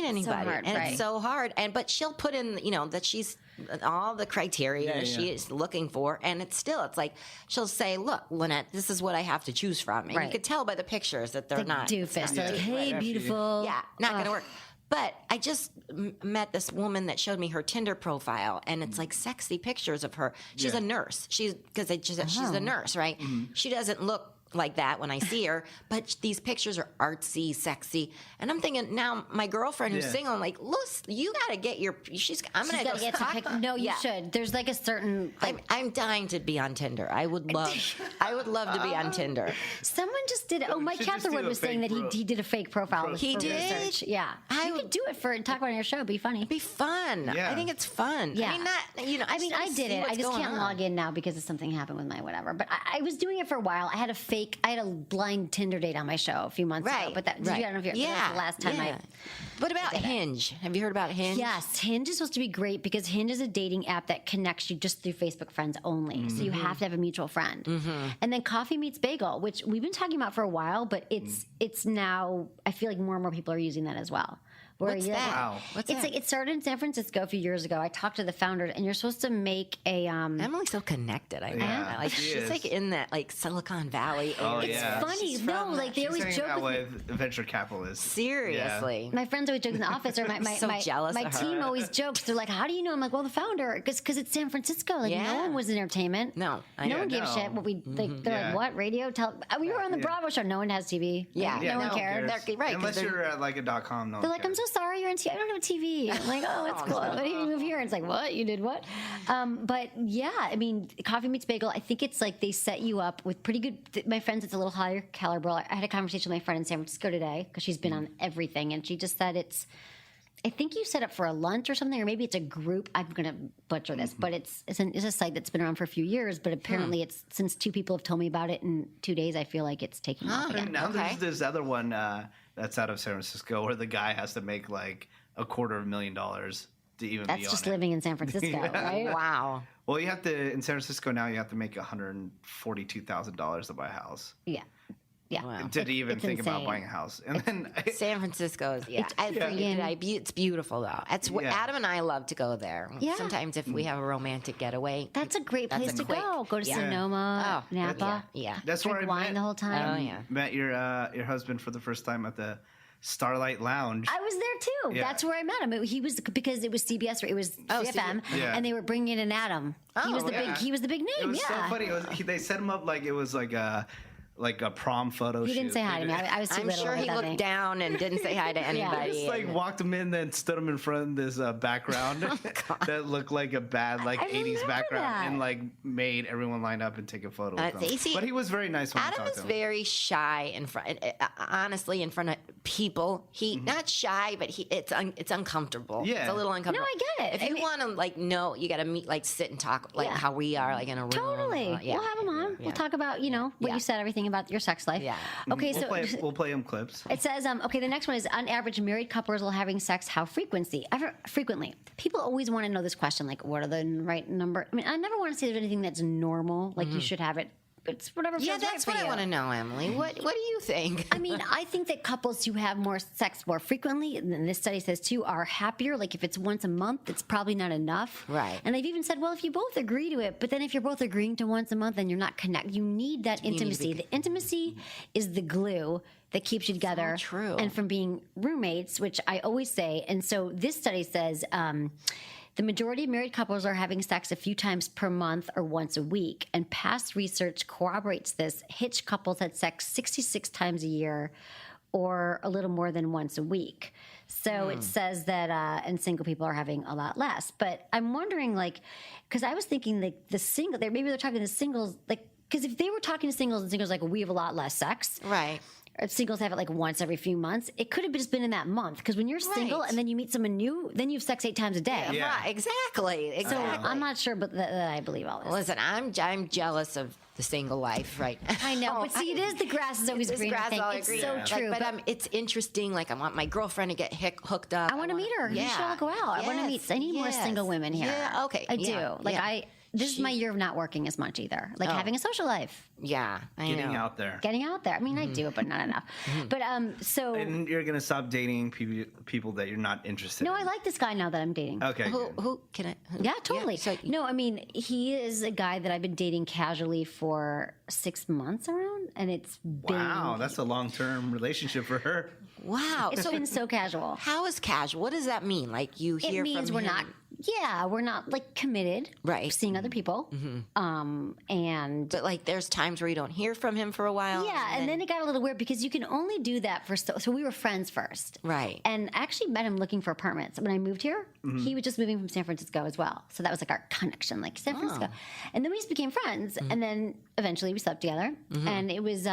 anybody, hard, right. It's so hard. But she'll put in, that she's all the criteria she is looking for, and it's like she'll say, "Look, Lynette, this is what I have to choose from," and you could tell by the pictures that they're not doofus. They're like, "Hey, beautiful." Yeah, not going to work. But I just met this woman that showed me her Tinder profile, and it's like sexy pictures of her. She's a nurse. She's a nurse, right? She doesn't look like that when I see her, but these pictures are artsy, sexy, and I'm thinking now my girlfriend who's single, I'm like, look, you got to get your. I'm going to get some pictures. No, you should. There's like a certain. I'm dying to be on Tinder. I would love to be on Tinder. Someone just did. Oh, Mike Catherwood was saying that he did a fake profile. He did. Research. Yeah, you could do it and talk about it on your show. It'd be funny. It'd be fun. Yeah. I think it's fun. Yeah. I mean, I did it. I just can't log in now because something happened with my whatever. But I was doing it for a while. I had a blind Tinder date on my show a few months ago. But I don't know if that was the last time What about Hinge? Have you heard about Hinge? Yes, Hinge is supposed to be great because Hinge is a dating app that connects you just through Facebook friends only. So you have to have a mutual friend. And then Coffee Meets Bagel, which we've been talking about for a while, but it's now, I feel like more and more people are using that as well. What's that? Wow. It's like it started in San Francisco a few years ago. I talked to the founder, and you're supposed to make a. Emily's so connected. I know. Like she's like in that like Silicon Valley. It's funny. No, like they always joke with venture capitalists. Seriously, my friends always joke in the office, or my jealous my team always jokes. They're like, "How do you know?" I'm like, "Well, the founder, because it's San Francisco. Like no one was in entertainment. No one gave a shit. What we like, they're like, what radio? We were on the Bravo show. No one has TV. No one cared. Right? Unless you're at like a .com. They're like, I'm so sorry you're on TV. I don't have a TV. I'm like, oh, it's cool. Why do you move here? And it's like, what? You did what? But yeah, I mean, Coffee Meets Bagel, I think it's like they set you up with pretty good. My friends, it's a little higher caliber. I had a conversation with my friend in San Francisco today because she's been on everything, and she just said I think you set up for a lunch or something, or maybe it's a group. I'm going to butcher this, but it's a site that's been around for a few years, but apparently it's since 2 people have told me about it in 2 days, I feel like it's taking off again. And now there's this other one that's out of San Francisco where the guy has to make like $250,000 to even be on it. That's just living in San Francisco, right? Wow. Well, you have to, in San Francisco now, you have to make $142,000 to buy a house. Yeah. Yeah. Wow. To even think about buying a house. And then San Francisco is, it's beautiful though. That's what Adam and I love to go there. Yeah. Sometimes if we have a romantic getaway. That's a great place to go. Go to Sonoma, Napa. That's drink where wine the whole time. Oh, yeah. Met your husband for the first time at the Starlight Lounge. I was there too. Yeah. That's where I met him. He was because it was CBS. It was CFM, and they were bringing in Adam. He was the big. He was the big name. It was so funny. They set him up like it was like a prom photo shoot. He didn't say hi to me. I was too little. I'm sure he looked down and didn't say hi to anybody. Just like walked him in, then stood him in front of this background that looked like a bad 80s background, and like made everyone line up and take a photo with him. But he was very nice when I Adam talked to is him. very shy in front. Honestly, in front of people, not shy, but it's uncomfortable. Yeah. It's a little uncomfortable. No, I get it. If you want to you got to meet, sit and talk how we are, in a room. Totally. We'll have him on. We'll talk about what you said, everything about your sex life. Yeah. Okay, we'll play him clips. It says, the next one is on average, married couples are having sex how frequently? People always want to know this question, like, what are the right number? I mean, I never want to say there's anything that's normal, like you should have it it's whatever. Yeah, feels right that's for what I you. want to know, Emily. What do you think? I mean, I think that couples who have more sex more frequently, and this study says too, are happier. Like if it's once a month, it's probably not enough. Right. And they've even said, well, if you both agree to it, but then if you're both agreeing to once a month, then you're not connected. You need that intimacy. The intimacy is the glue that keeps you together. So true. And from being roommates, which I always say. And so this study says the majority of married couples are having sex a few times per month or once a week. And past research corroborates this. Hitched couples had sex 66 times a year or a little more than once a week. So it says that, and single people are having a lot less. But I'm wondering, like, because I was thinking, like, the single, maybe they're talking to singles, like, because if they were talking to singles and singles like, we have a lot less sex. Right. Or singles have it like once every few months. It could have just been in that month. Because when you're single and then you meet someone new, then you have sex 8 times a day. Yeah. Right, exactly. So I'm not sure, but that I believe all this. Listen, I'm jealous of the single life, right? I know, but see, it is the grass is always greener thing. It's so true. But it's interesting. Like, I want my girlfriend to get hooked up. I want to meet her. You should all go out. I want to meet. I need more single women here. Yeah, okay. I do. Like this is my year of not working as much either. Like having a social life. Yeah, I Getting know. out there. Getting out there. I mean, I do it, but not enough. But so. And you're gonna stop dating people that you're not interested No, in. I like this guy now that I'm dating. Okay. Who can I? Yeah, totally. so no, I mean, he is a guy that I've been dating casually for 6 months around, and it's been. Wow, that's a long-term relationship for her. Wow. It's been so casual. How is casual? What does that mean? Like you hear It means from we're him? not. Yeah, we're not like committed. Right. Seeing other people. And. But like, there's times where you don't hear from him for a while. Yeah, and then it got a little weird because you can only do that for so we were friends first. Right. And I actually met him looking for apartments. When I moved here, he was just moving from San Francisco as well. So that was like our connection, like San Francisco. And then we just became friends. And then eventually we slept together. And it was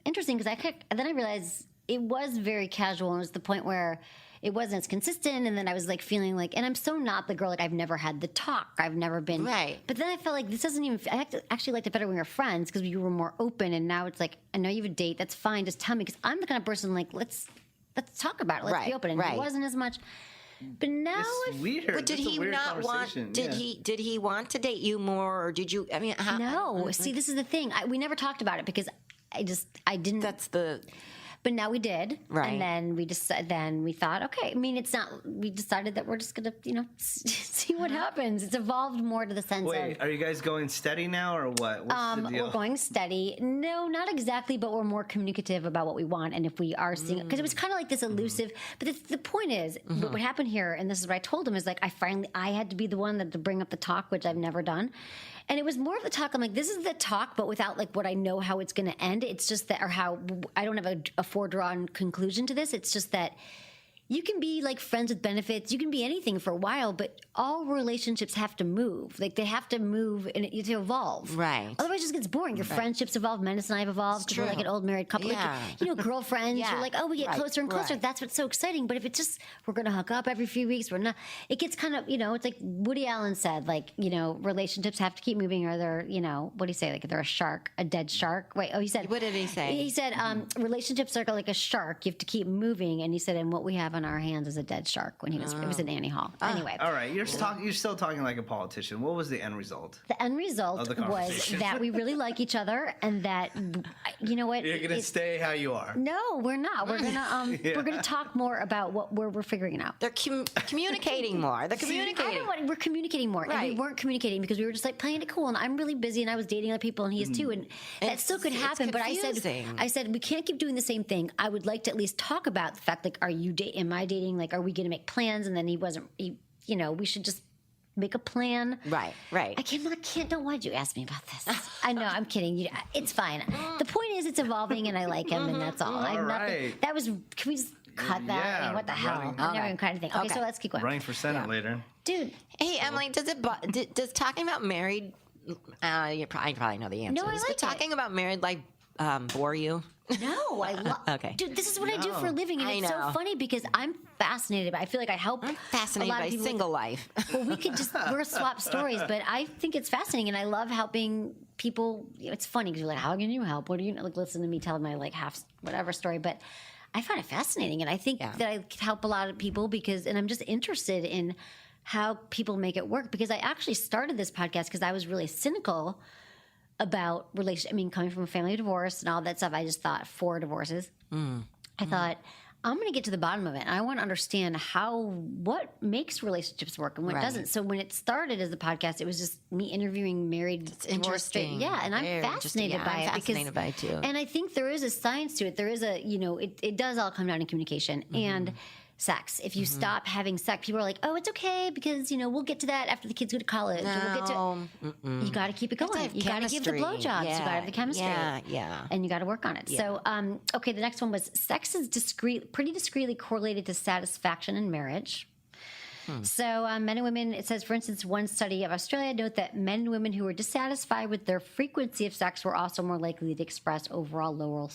interesting because then I realized it was very casual. And it was the point where it wasn't as consistent. And then I was like feeling like, and I'm so not the girl, like I've never had the talk. I've never been. Right. But then I felt like this doesn't even, actually liked it better when we were friends because we were more open. And now it's like, I know you have a date. That's fine. Just tell me. Because I'm the kind of person like, let's talk about it. Let's be open. And it wasn't as much. But now It's weird. But did That's a he weird not want? conversation. Did he want to date you more, or did you? I mean, how, No. See, this is the thing. We never talked about it because I didn't. That's the. But now we did, Right. And then we thought, okay. I mean, it's not. We decided that we're just gonna, see what happens. It's evolved more to the sense Wait, of. are you guys going steady now, or what? What's the deal? We're going steady. No, not exactly, but we're more communicative about what we want, and if we are seeing, because it was kind of like this elusive. But the point is, what happened here, and this is what I told him, is like I had to be the one that to bring up the talk, which I've never done. And it was more of the talk. I'm like, this is the talk, but without like what I know how it's going to end. It's just that, or how I don't have a foredrawn conclusion to this. It's just that you can be like friends with benefits. You can be anything for a while, but all relationships have to move. Like they have to move and to evolve. Right. Otherwise, it just gets boring. Your friendships evolve. Menace and I have evolved. We're like an old married couple. Yeah. Like, girlfriends. Yeah. You're like, oh, we get closer and closer. Right. That's what's so exciting. But if it's just, we're going to hook up every few weeks, we're not. It gets kind of, it's like Woody Allen said, like, relationships have to keep moving or they're, what do you say? Like they're a dead shark. Wait, he said. What did he say? He said, relationships are like a shark. You have to keep moving. And he said, and what we have on our hands is a dead shark when it was in Annie Hall. Anyway. All right, you're still talking like a politician. What was the end result? The end result Of the was conversation. that we really like each other and that, you know what? You're gonna stay how you are. No, we're not. We're gonna we're gonna talk more about what we're figuring out. They're communicating more. They're communicating. We're communicating more, and we Right. weren't communicating because we were just like playing it cool. And I'm really busy, and I was dating other people, and he is too, and that still could it's happen. But confusing. I said we can't keep doing the same thing. I would like to at least talk about the fact, like, am I dating? Like, are we going to make plans? And then he wasn't. We should just make a plan. Right. I can't. Don't. Why'd you ask me about this? I know. I'm kidding. It's fine. The point is, it's evolving, and I like him, and that's all. I'm not. right. That was. Can we just cut that? Yeah, I mean, what the hell? running. I never even kind of thing. Okay, Okay. so let's keep going. Running for Senate later. Dude, Hey, Emily, does talking about married? You probably know the answer. No, I But like it. talking about married life bore you? no, I love. Okay. Dude, this is what I do for a living, and I it's so know. funny because I'm fascinated. I feel like I help. Fascinated a lot by of people. single life. Well, we're swap stories, but I think it's fascinating, and I love helping people. It's funny because you're like, how can you help? What do you like? Listen to me tell my like half whatever story, but I find it fascinating, and I think that I can help a lot of people and I'm just interested in how people make it work because I actually started this podcast because I was really cynical about relationship. I mean, coming from a family divorce and all that stuff, I just thought 4 divorces. I thought, I'm going to get to the bottom of it. And I want to understand what makes relationships work and what doesn't. So when it started as a podcast, it was just me interviewing married, It's interesting. And I'm Very fascinated interesting. by I'm it. fascinated by it too. And I think there is a science to it. There is it does all come down to communication and sex. If you stop having sex, people are like, oh, it's okay because, we'll get to that after the kids go to college. Or we'll get to you got to keep it going. You got to give the blowjobs. You got to have the chemistry. Yeah. And you got to work on it. Yeah. So, okay, the next one was sex is pretty discreetly correlated to satisfaction in marriage. So men and women, it says, for instance, one study of Australia note that men and women who were dissatisfied with their frequency of sex were also more likely to express overall lower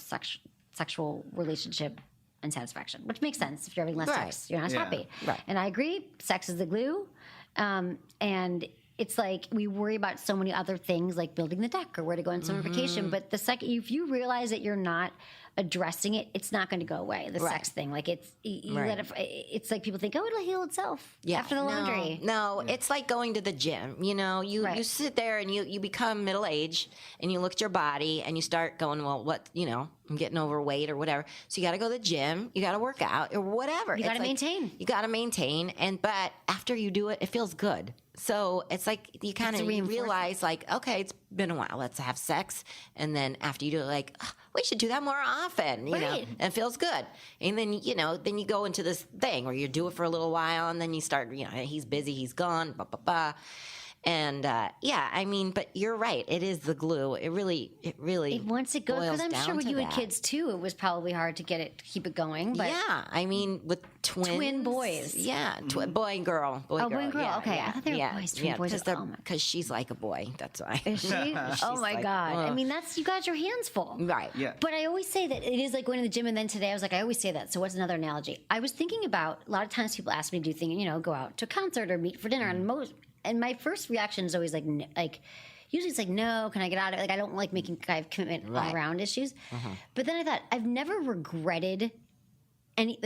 sexual relationship and satisfaction, which makes sense. If you're having less sex, you're not as happy. Right. And I agree, sex is the glue. And it's like we worry about so many other things like building the deck or where to go on summer vacation. But the second, if you realize that you're not addressing it, it's not going to go away. The sex thing, like let it. It's like people think, oh, it'll heal itself after the laundry. No, it's like going to the gym. You sit there and you become middle aged and you look at your body and you start going, well, what, I'm getting overweight or whatever. So you got to go to the gym, you got to work out or whatever. You got to maintain. You got to maintain, but after you do it, it feels good. So it's like you kind of realize, like, okay, it's been a while. Let's have sex, and then after you do it, like, we should do that more often. You know, and it feels good. And then then you go into this thing where you do it for a little while, and then you start. He's busy, he's gone. Blah blah blah. And but you're right. It is the glue. It really. Once it goes, because I'm sure when you had that. kids too, it was probably hard to keep it going. But with twin boys. Yeah, boy and girl. Boy and girl. Yeah, okay, yeah, I thought they were boys. Twin boys. Because she's like a boy. That's why. Is she? Oh my god! I mean, you got your hands full. Right. Yeah. But I always say that it is like going to the gym, and then today I was like, I always say that. So what's another analogy? I was thinking about a lot of times people ask me to do things, go out to a concert or meet for dinner, and my first reaction is always usually it's like, no, can I get out of it? Like, I don't like making kind of commitment around issues. But then I thought, I've never regretted any,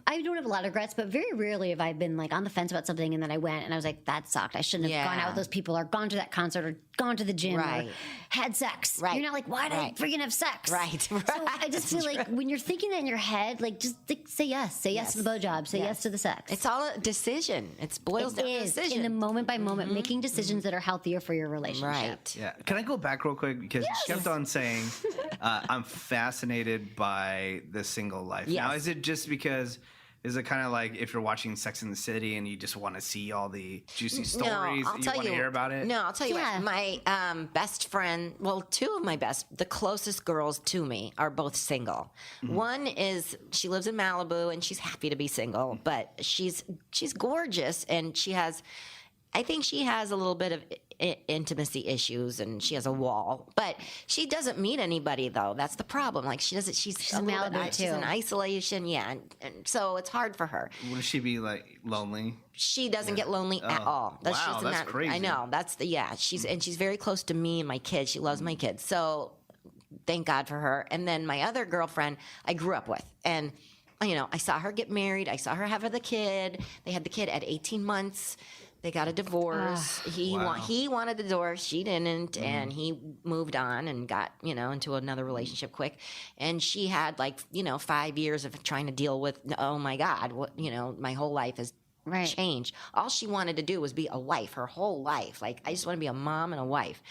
I don't have a lot of regrets, but very rarely have I been on the fence about something and then I went and I was like, that sucked. I shouldn't have gone out with those people or gone to that concert or gone to the gym or had sex. You're not like, why did I freaking have sex? So I just feel like when you're thinking that in your head, just say yes. Say yes to the blowjob. Say yes to the sex. It's all a decision. It boils down to decision. In the moment by moment, making decisions that are healthier for your relationship. Right. Yeah. Can I go back real quick? Because you kept on saying, I'm fascinated by the single life. Yes. Now, is it just because... Is it kind of like if you're watching Sex in the City and you just want to see all the juicy stories you want to hear about it? No, I'll tell you what. My best friend, two of my the closest girls to me are both single. One she lives in Malibu and she's happy to be single, but she's gorgeous and I think she has a little bit of intimacy issues and she has a wall, but she doesn't meet anybody though. That's the problem. She's in Malibu too. She's in isolation. Yeah. And so it's hard for her. Would she be lonely? She doesn't get lonely at all. Wow, that's crazy. I know. She's very close to me and my kids. She loves my kids. So thank God for her. And then my other girlfriend I grew up with, and I saw her get married. I saw her have the kid. They had the kid at 18 months. They got a divorce. He wanted the divorce. She didn't, and he moved on and got into another relationship quick. And she had 5 years of trying to deal with. Oh my God, my whole life has changed. All she wanted to do was be a wife. Her whole life, I just want to be a mom and a wife.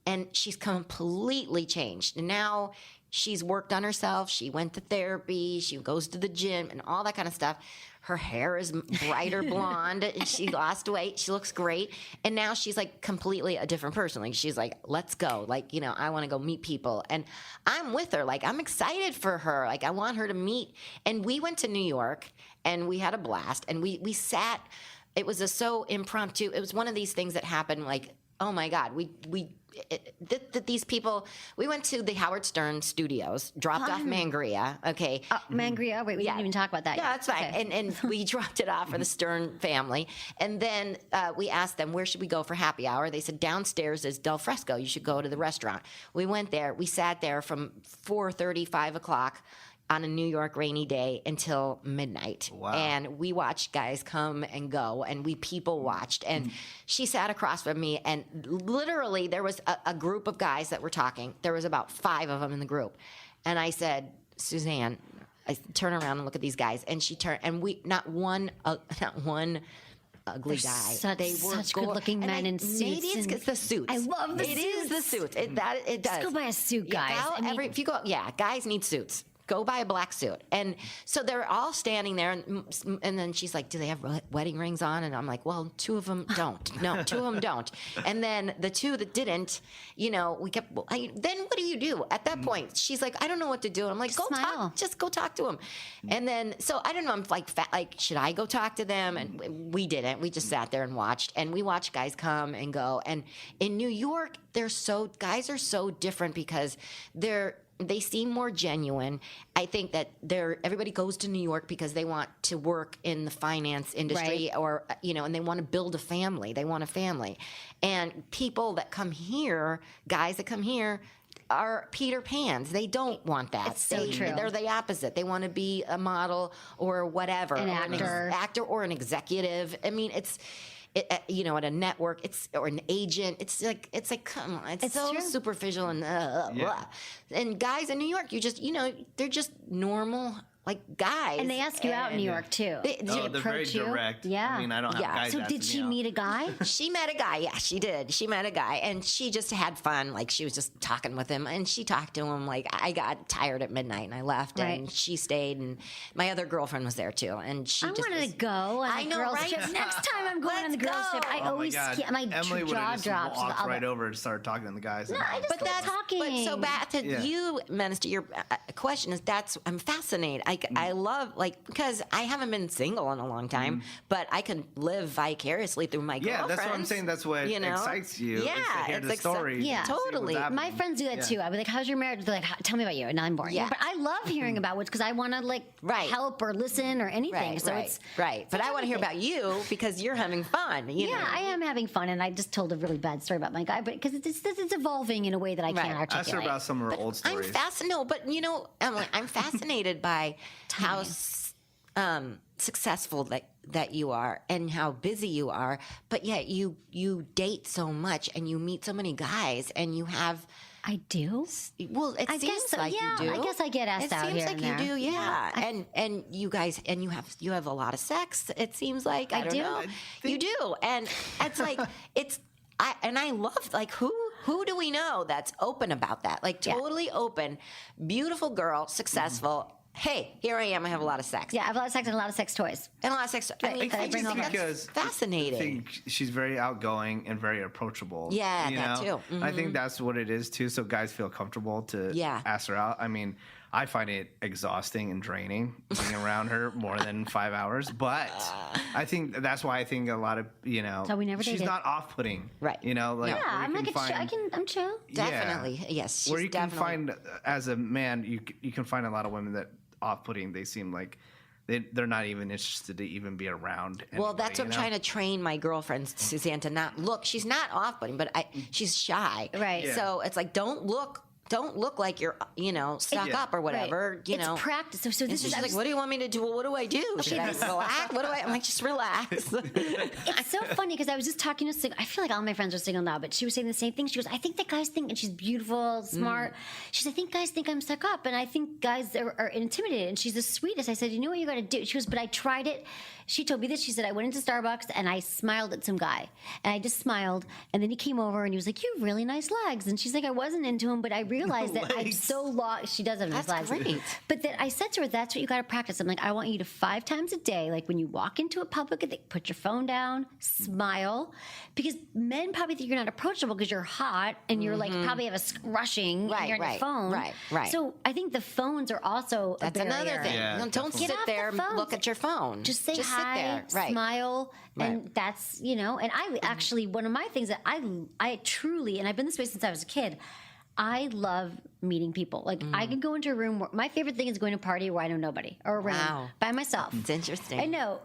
And she's completely changed. And now she's worked on herself. She went to therapy. She goes to the gym and all that kind of stuff. Her hair is brighter blonde. And she lost weight. She looks great. And now she's completely a different person. She's let's go. I want to go meet people. And I'm with her. I'm excited for her. I want her to meet. And we went to New York and we had a blast. And we sat. It was so impromptu. It was one of these things that happened oh my God, these people, we went to the Howard Stern studios, dropped off Mangria, okay. Mangria, wait, we didn't even talk about that yet. Yeah, that's fine. Okay. And we dropped it off for the Stern family. And then we asked them, where should we go for happy hour? They said, downstairs is Del Fresco. You should go to the restaurant. We went there. We sat there from 4:30, 5 o'clock. on a New York rainy day until midnight. Wow. And we watched guys come and go, and we people watched. And she sat across from me, and literally there was a group of guys that were talking. There was about 5 of them in the group. And I said, Suzanne, I turn around and look at these guys, and she turned, and not one ugly guy. They were such good-looking men in suits. Maybe it's the suits. I love the suits. It is the suits. It does. Just go buy a suit, guys. If you go, guys need suits. Go buy a black suit. And so they're all standing there, and then she's like, do they have wedding rings on? And I'm like, well, 2 of them don't. No, 2 of them don't. And then the 2 that didn't, we kept, then what do you do? At that point, she's like, I don't know what to do. And I'm like, just go talk to him. And then, so I don't know, I'm like, should I go talk to them? And we didn't. We just sat there and watched. And we watched guys come and go. And in New York, guys are so different because they seem more genuine. I think that everybody goes to New York because they want to work in the finance industry, right. or and they want to build a family. They want a family. And people that come here, guys that come here, are Peter Pans. They don't want that. It's so true. They're the opposite. They want to be a model or whatever, an or actor, or an executive. I mean, it's. At a network, or an agent. It's like come on, it's so true. Superficial and blah. And guys in New York, they're just normal guys. And they ask you out in New York too. They're very direct. Yeah. I mean, I don't have guys. So did she meet a guy? She met a guy. Yeah, she did. She met a guy, and she just had fun. She was just talking with him, and she talked to him. I got tired at midnight, and I left, and she stayed. And my other girlfriend was there too, and she just wanted to go on I a know, girls' right? trip. Next time I'm going on the girls' trip, I Oh always my God. my Emily would jaw have just drops. walked right over and started talking to the guys. No, I just kept talking. But so back to you, Minister, your question is I'm fascinated. I love because I haven't been single in a long time, but I can live vicariously through my girlfriends. Yeah, that's what I'm saying. That's what excites you. Yeah, is to hear the story. Yeah, totally. My friends do that too. I'd be like, "How's your marriage?" They're like, "Tell me about you," and I'm boring. Yeah. But I love hearing about what's because I want to help or listen or anything. It's But I want to hear about you because you're having fun. I am having fun, and I just told a really bad story about my guy, but because it's evolving in a way that I can't articulate. Ask her about some of her old stories. I'm fascinated by how successful that you are and how busy you are, but yet you date so much and you meet so many guys and you have. I do. Well, it seems guess so. like Yeah, you do. I guess I get asked out here and there. It seems like you do. Yeah, and you guys you have a lot of sex. It seems like I don't know. You do, and it's I love who do we know that's open about that? Totally open, beautiful girl, successful. Hey, here I am. I have a lot of sex. Yeah, I have a lot of sex and a lot of sex toys. And a lot of sex. I mean, I think that's fascinating. I think she's very outgoing and very approachable. Yeah, that too. I think that's what it is too. So guys feel comfortable to ask her out. I mean, I find it exhausting and draining being around her more than 5 hours. But I think that's why I think a lot of So we never she's dated. not off-putting, right? I'm chill. Definitely, yes. Where you can find as a man, you can find a lot of women that off-putting. They seem like they're not even interested to even be around. Well, that's what I'm trying to train my girlfriend Suzanne to not look. She's not off-putting, but she's shy. Right. Yeah. So it's like don't look like you're stuck up or whatever. Right. It's practice. So this is she's like, what do you want me to do? Well, what do I do? Should I relax? I'm like, just relax. It's so funny because I was just talking to I feel like all my friends are single now, but she was saying the same thing. She goes, I think that guys think, and she's beautiful, smart. She said, I think guys think I'm stuck up, and I think guys are intimidated. And she's the sweetest. I said, you know what you got to do? She goes, but I tried it. She told me this. She said, I went into Starbucks and I smiled at some guy. And I just smiled. And then he came over and he was like, you have really nice legs. And she's like, I wasn't into him, but I realized that I'm so lost. She does have nice legs. Great. But then I said to her, that's what you got to practice. I'm like, I want you to 5 times a day, like when you walk into a public, put your phone down, smile. Because men probably think you're not approachable because you're hot and you're probably have a rushing and you're on your phone. Right. So I think the phones are also That's another thing. Yeah, don't sit there and look at your phone. Just say hi, sit there. smile, and that's, and I actually, one of my things that I truly, and I've been this way since I was a kid, I love meeting people. Like I could go into a room where my favorite thing is going to a party where I know nobody or a room by myself. It's interesting. I know,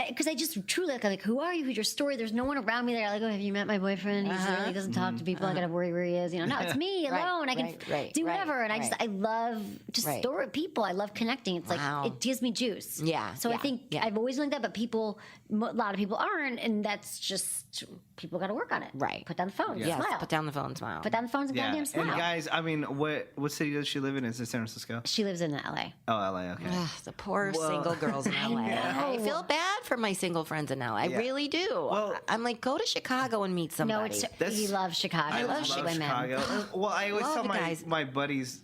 because I just truly like, who are you? Who's your story? There's no one around me there. Like, oh, have you met my boyfriend? He doesn't talk to people. I gotta worry where he is. No, it's me alone. I can do whatever. And I love just story people. I love connecting. It's like it gives me juice. Yeah. So I think I've always liked that, but a lot of people aren't, and that's just people got to work on it. Right. Put down the phone. Yes. Smile. Put down the phone. Smile. Put down the phone and goddamn smile. And guys, I mean, what city does she live in? Is it San Francisco? She lives in LA. Oh, LA. Okay. Ugh, the poor single girls in LA. I feel bad for my single friends in LA. I really do. Well, I'm like, go to Chicago and meet somebody. No, he loves Chicago. I love women. Chicago. Well, I always Love tell the guys. my buddies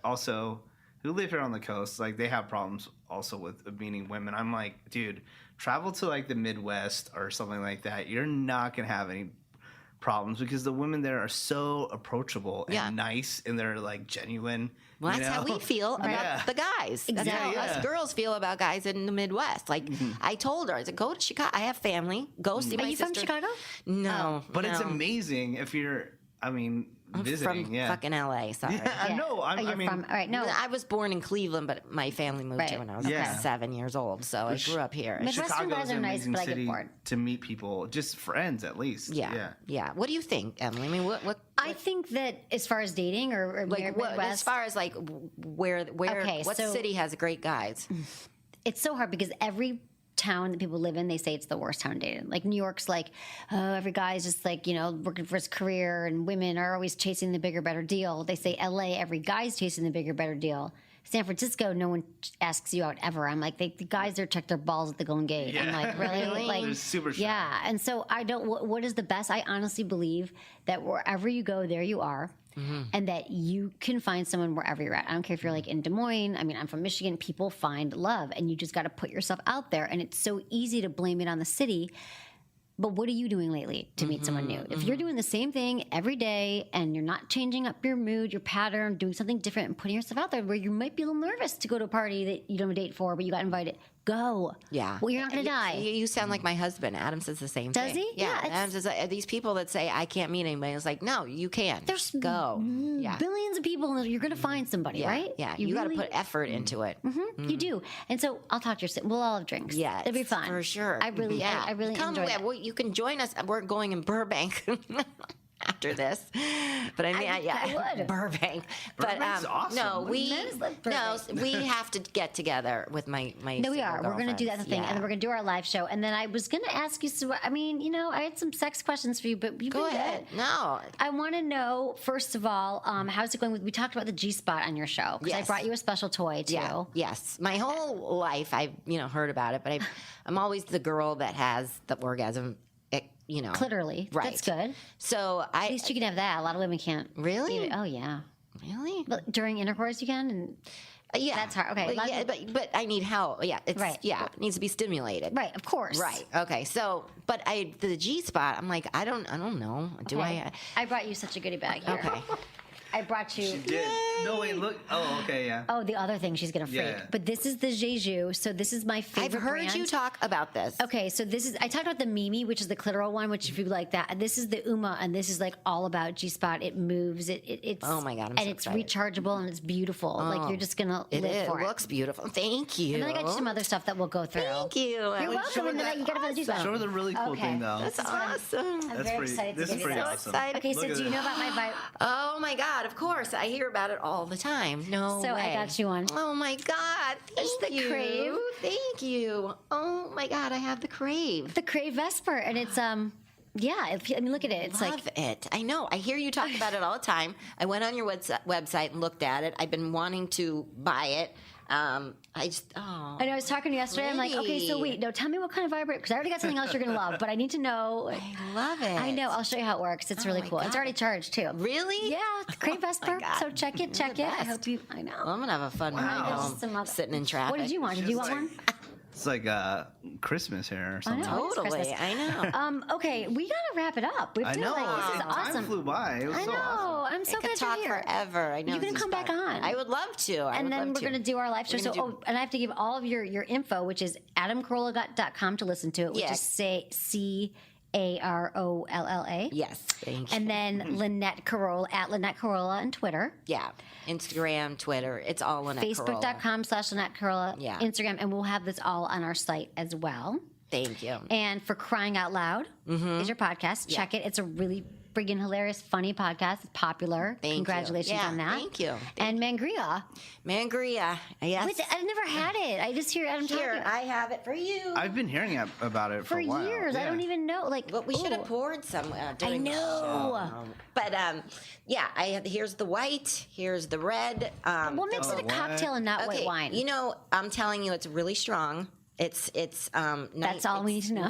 also who live here on the coast, like they have problems also with meeting women. I'm like, dude, travel to like the Midwest or something like that. You're not gonna have any problems because the women there are so approachable and nice, and they're like genuine. Well, that's how we feel about the guys. That's how us girls feel about guys in the Midwest. Like, I told her, I said, go to Chicago. I have family. Go see my sister. Are you from Chicago? No. But it's amazing if you're, visiting. From fucking LA, sorry. Yeah, no, I mean, all right, no. I was born in Cleveland, but my family moved here when I was 7 years old, so I grew up here. Midwestern guys Chicago's are an nice, amazing but I get city bored. to meet people, just friends at least. Yeah. What do you think, Emily? I mean, what I think that as far as dating or like what, Midwest, as far as like where what city has great guys? it's so hard because every town that people live in, they say it's the worst town to date in. Like New York's like, oh, every guy's just like, working for his career, and women are always chasing the bigger, better deal. They say LA, every guy's chasing the bigger, better deal. San Francisco, no one asks you out ever. I'm like, the guys there check their balls at the Golden Gate. I'm like, really? Like, they're super shy. yeah. And so I don't. What is the best? I honestly believe that wherever you go, there you are. And that you can find someone wherever you're at. I don't care if you're like in Des Moines. I mean, I'm from Michigan. People find love, and you just got to put yourself out there. And it's so easy to blame it on the city. But what are you doing lately to meet someone new? If you're doing the same thing every day and you're not changing up your mood, your pattern, doing something different and putting yourself out there where you might be a little nervous to go to a party that you don't have a date for, but you got invited, go. Yeah. Well, you're not going to die. You sound like my husband. Adam says the same thing. Does he? Yeah. Yeah, Adam says, these people that say, I can't meet anybody. It's like, no, you can. There's go. Yeah. billions of people, and you're going to find somebody, right? Yeah. You got to put effort into it. You do. And so I'll talk to your We'll all have drinks. Yeah. It'll be fun. For sure. I really Come enjoy that. Well, you can join us. We're going in Burbank. After this, but I mean, I would. Burbank. Burbank's awesome. No, we Burbank. we have to get together with my. No, we are. We're going to do that thing, and then we're going to do our live show. And then I was going to ask you. So, I mean, I had some sex questions for you, but you go ahead. No, I want to know first of all, how's it going? We talked about the G spot on your show because I brought you a special toy too. Yeah. Yes, my whole life I've heard about it, but I'm always the girl that has the orgasm. Literally, right? That's good. So at least you can have that. A lot of women can't. Really? Oh yeah. Really? But during intercourse, you can. And yeah, that's hard. Okay. But I need help. Yeah, it's right. Yeah, it needs to be stimulated. Right. Of course. Right. Okay. So, but the G spot, I'm like, I don't know. Do I? I brought you such a goodie bag here. Okay. I brought you. She did. No, wait, look. Oh, okay, yeah. Oh, the other thing she's going to freak. Yeah. But this is the Jeju. So this is my favorite I've heard brand. you talk about this. Okay, so I talked about the Mimi, which is the clitoral one, which if you like that. This is the Uma, and this is like all about G-spot. It moves. It's oh my God, I'm and so it's excited. rechargeable and it's beautiful. Like you're just going to live for it. It looks beautiful. Thank you. And then I got you some other stuff that we'll go through. Thank you. You're welcome. And then you got to find the G-spot. Show her the really cool thing, though. That's awesome. I'm very excited to give you this. Awesome. Okay, so do you know about my vibe? Oh my God, of course. I hear about it all the time. No So way. I got you one. Oh my God. Thank you. Crave. Thank you. Oh my God, I have the Crave. The Crave Vesper. And it's, look at it. It's Love it. I know. I hear you talk about it all the time. I went on your website and looked at it. I've been wanting to buy it. I know. I was talking to you yesterday. I'm like, okay, so wait, no, tell me what kind of vibrator, because I already got something else you're going to love, but I need to know. I love it. I know. I'll show you how it works. It's really cool. God. It's already charged too. Really? Yeah. Crave Vesper. So check it. I hope you, I know. Well, I'm going to have a fun ride home sitting in traffic. What did you want? Did you want one? It's like Christmas here or something. Totally. I know. Okay, we got to wrap it up. We have to, I know. this is awesome. Time flew by. It was I so know. awesome. I'm so I glad could talk you're here. forever. I know. You can come back on. I would love to. And then we're going to do our live show. So, and I have to give all of your info, which is adamcarolla.com to listen to it, which is Carolla. Yes, thank you. And then Lynette Carolla, at Lynette Carolla on Twitter. Yeah, Instagram, Twitter, it's all Lynette Carolla. Facebook.com/Lynette Carolla, Yeah. Instagram, and we'll have this all on our site as well. Thank you. And For Crying Out Loud is your podcast. Check it. It's a really friggin' hilarious, funny podcast. It's popular. Thank you. Congratulations Yeah, on that. thank you. And Mangria. Mangria, yes. Wait, I've never had it. I just hear Adam Here, talking I have it for you. I've been hearing about it for a while. years. I Yeah. don't even know. But we should have poured some during I the know. show. But yeah, here's the white, here's the red. What makes it a cocktail and not white wine? You know, I'm telling you, it's really strong. It's That's all we need to know.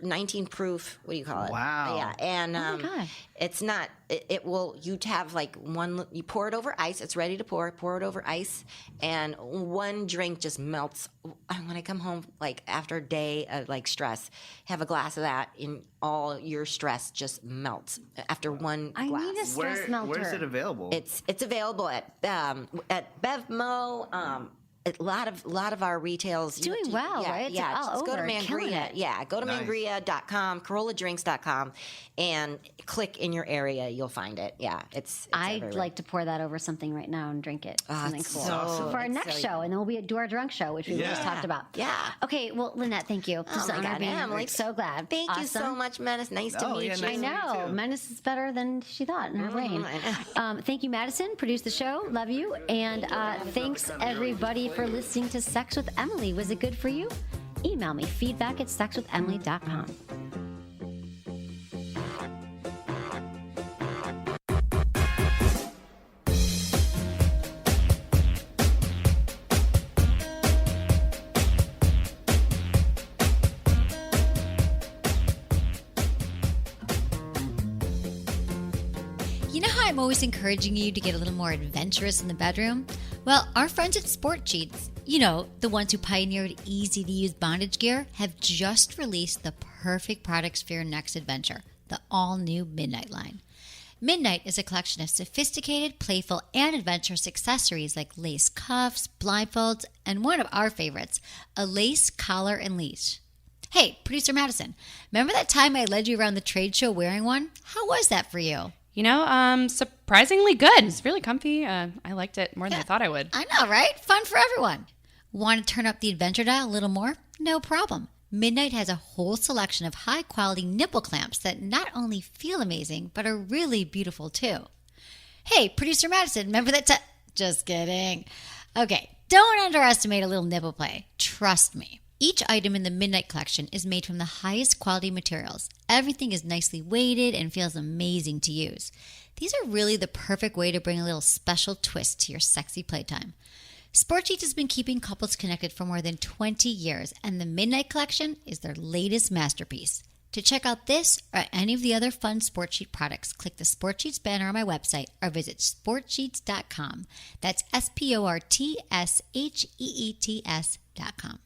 19 proof. What do you call it? Wow. Yeah, and my God. it's not. It will. You'd have like one. You pour it over ice. It's ready to pour. Pour it over ice, and one drink just melts. When I come home, like after a day of like stress, have a glass of that, and all your stress just melts after one I glass. need a stress melter. Where's it available? It's available at Bevmo. A lot of our retails doing well, right? It's Yeah, all just go to over, killing Mangria. it. Yeah, go to Nice. Mangria.com, CarollaDrinks.com, and click in your area. You'll find it. Yeah, it's I'd everywhere. like to pour that over something right now and drink it. Something it's cool. so- For our it's next so- show, and then we'll do our drunk show, which we just Yeah. talked about. Yeah. Okay, well, Lynette, thank you. This is Oh an my honor God, being here. Emily. I'm so glad. Thank you so Awesome. much, Menace. Nice to Oh, meet yeah, you. nice I to meet you know. too. Menace is better than she thought in her brain. Thank you, Madison. Produced the show. Love you. And thanks, everybody, for listening to Sex with Emily. Was it good for you? Email me, feedback@sexwithemily.com. You know how I'm always encouraging you to get a little more adventurous in the bedroom? Well, our friends at Sport Cheats, you know, the ones who pioneered easy-to-use bondage gear, have just released the perfect products for your next adventure, the all-new Midnight line. Midnight is a collection of sophisticated, playful, and adventurous accessories like lace cuffs, blindfolds, and one of our favorites, a lace collar and leash. Hey, Producer Madison, remember that time I led you around the trade show wearing one? How was that for you? You know, surprisingly good. It's really comfy. I liked it more than I thought I would. I know, right? Fun for everyone. Want to turn up the adventure dial a little more? No problem. Midnight has a whole selection of high-quality nipple clamps that not only feel amazing, but are really beautiful too. Hey, Producer Madison, remember that time? Just kidding. Okay, don't underestimate a little nipple play. Trust me. Each item in the Midnight collection is made from the highest quality materials. Everything is nicely weighted and feels amazing to use. These are really the perfect way to bring a little special twist to your sexy playtime. Sport Cheats has been keeping couples connected for more than 20 years, and the Midnight collection is their latest masterpiece. To check out this or any of the other fun Sport Cheat products, click the Sport Cheats banner on my website or visit sportcheats.com. That's SportSheets.com.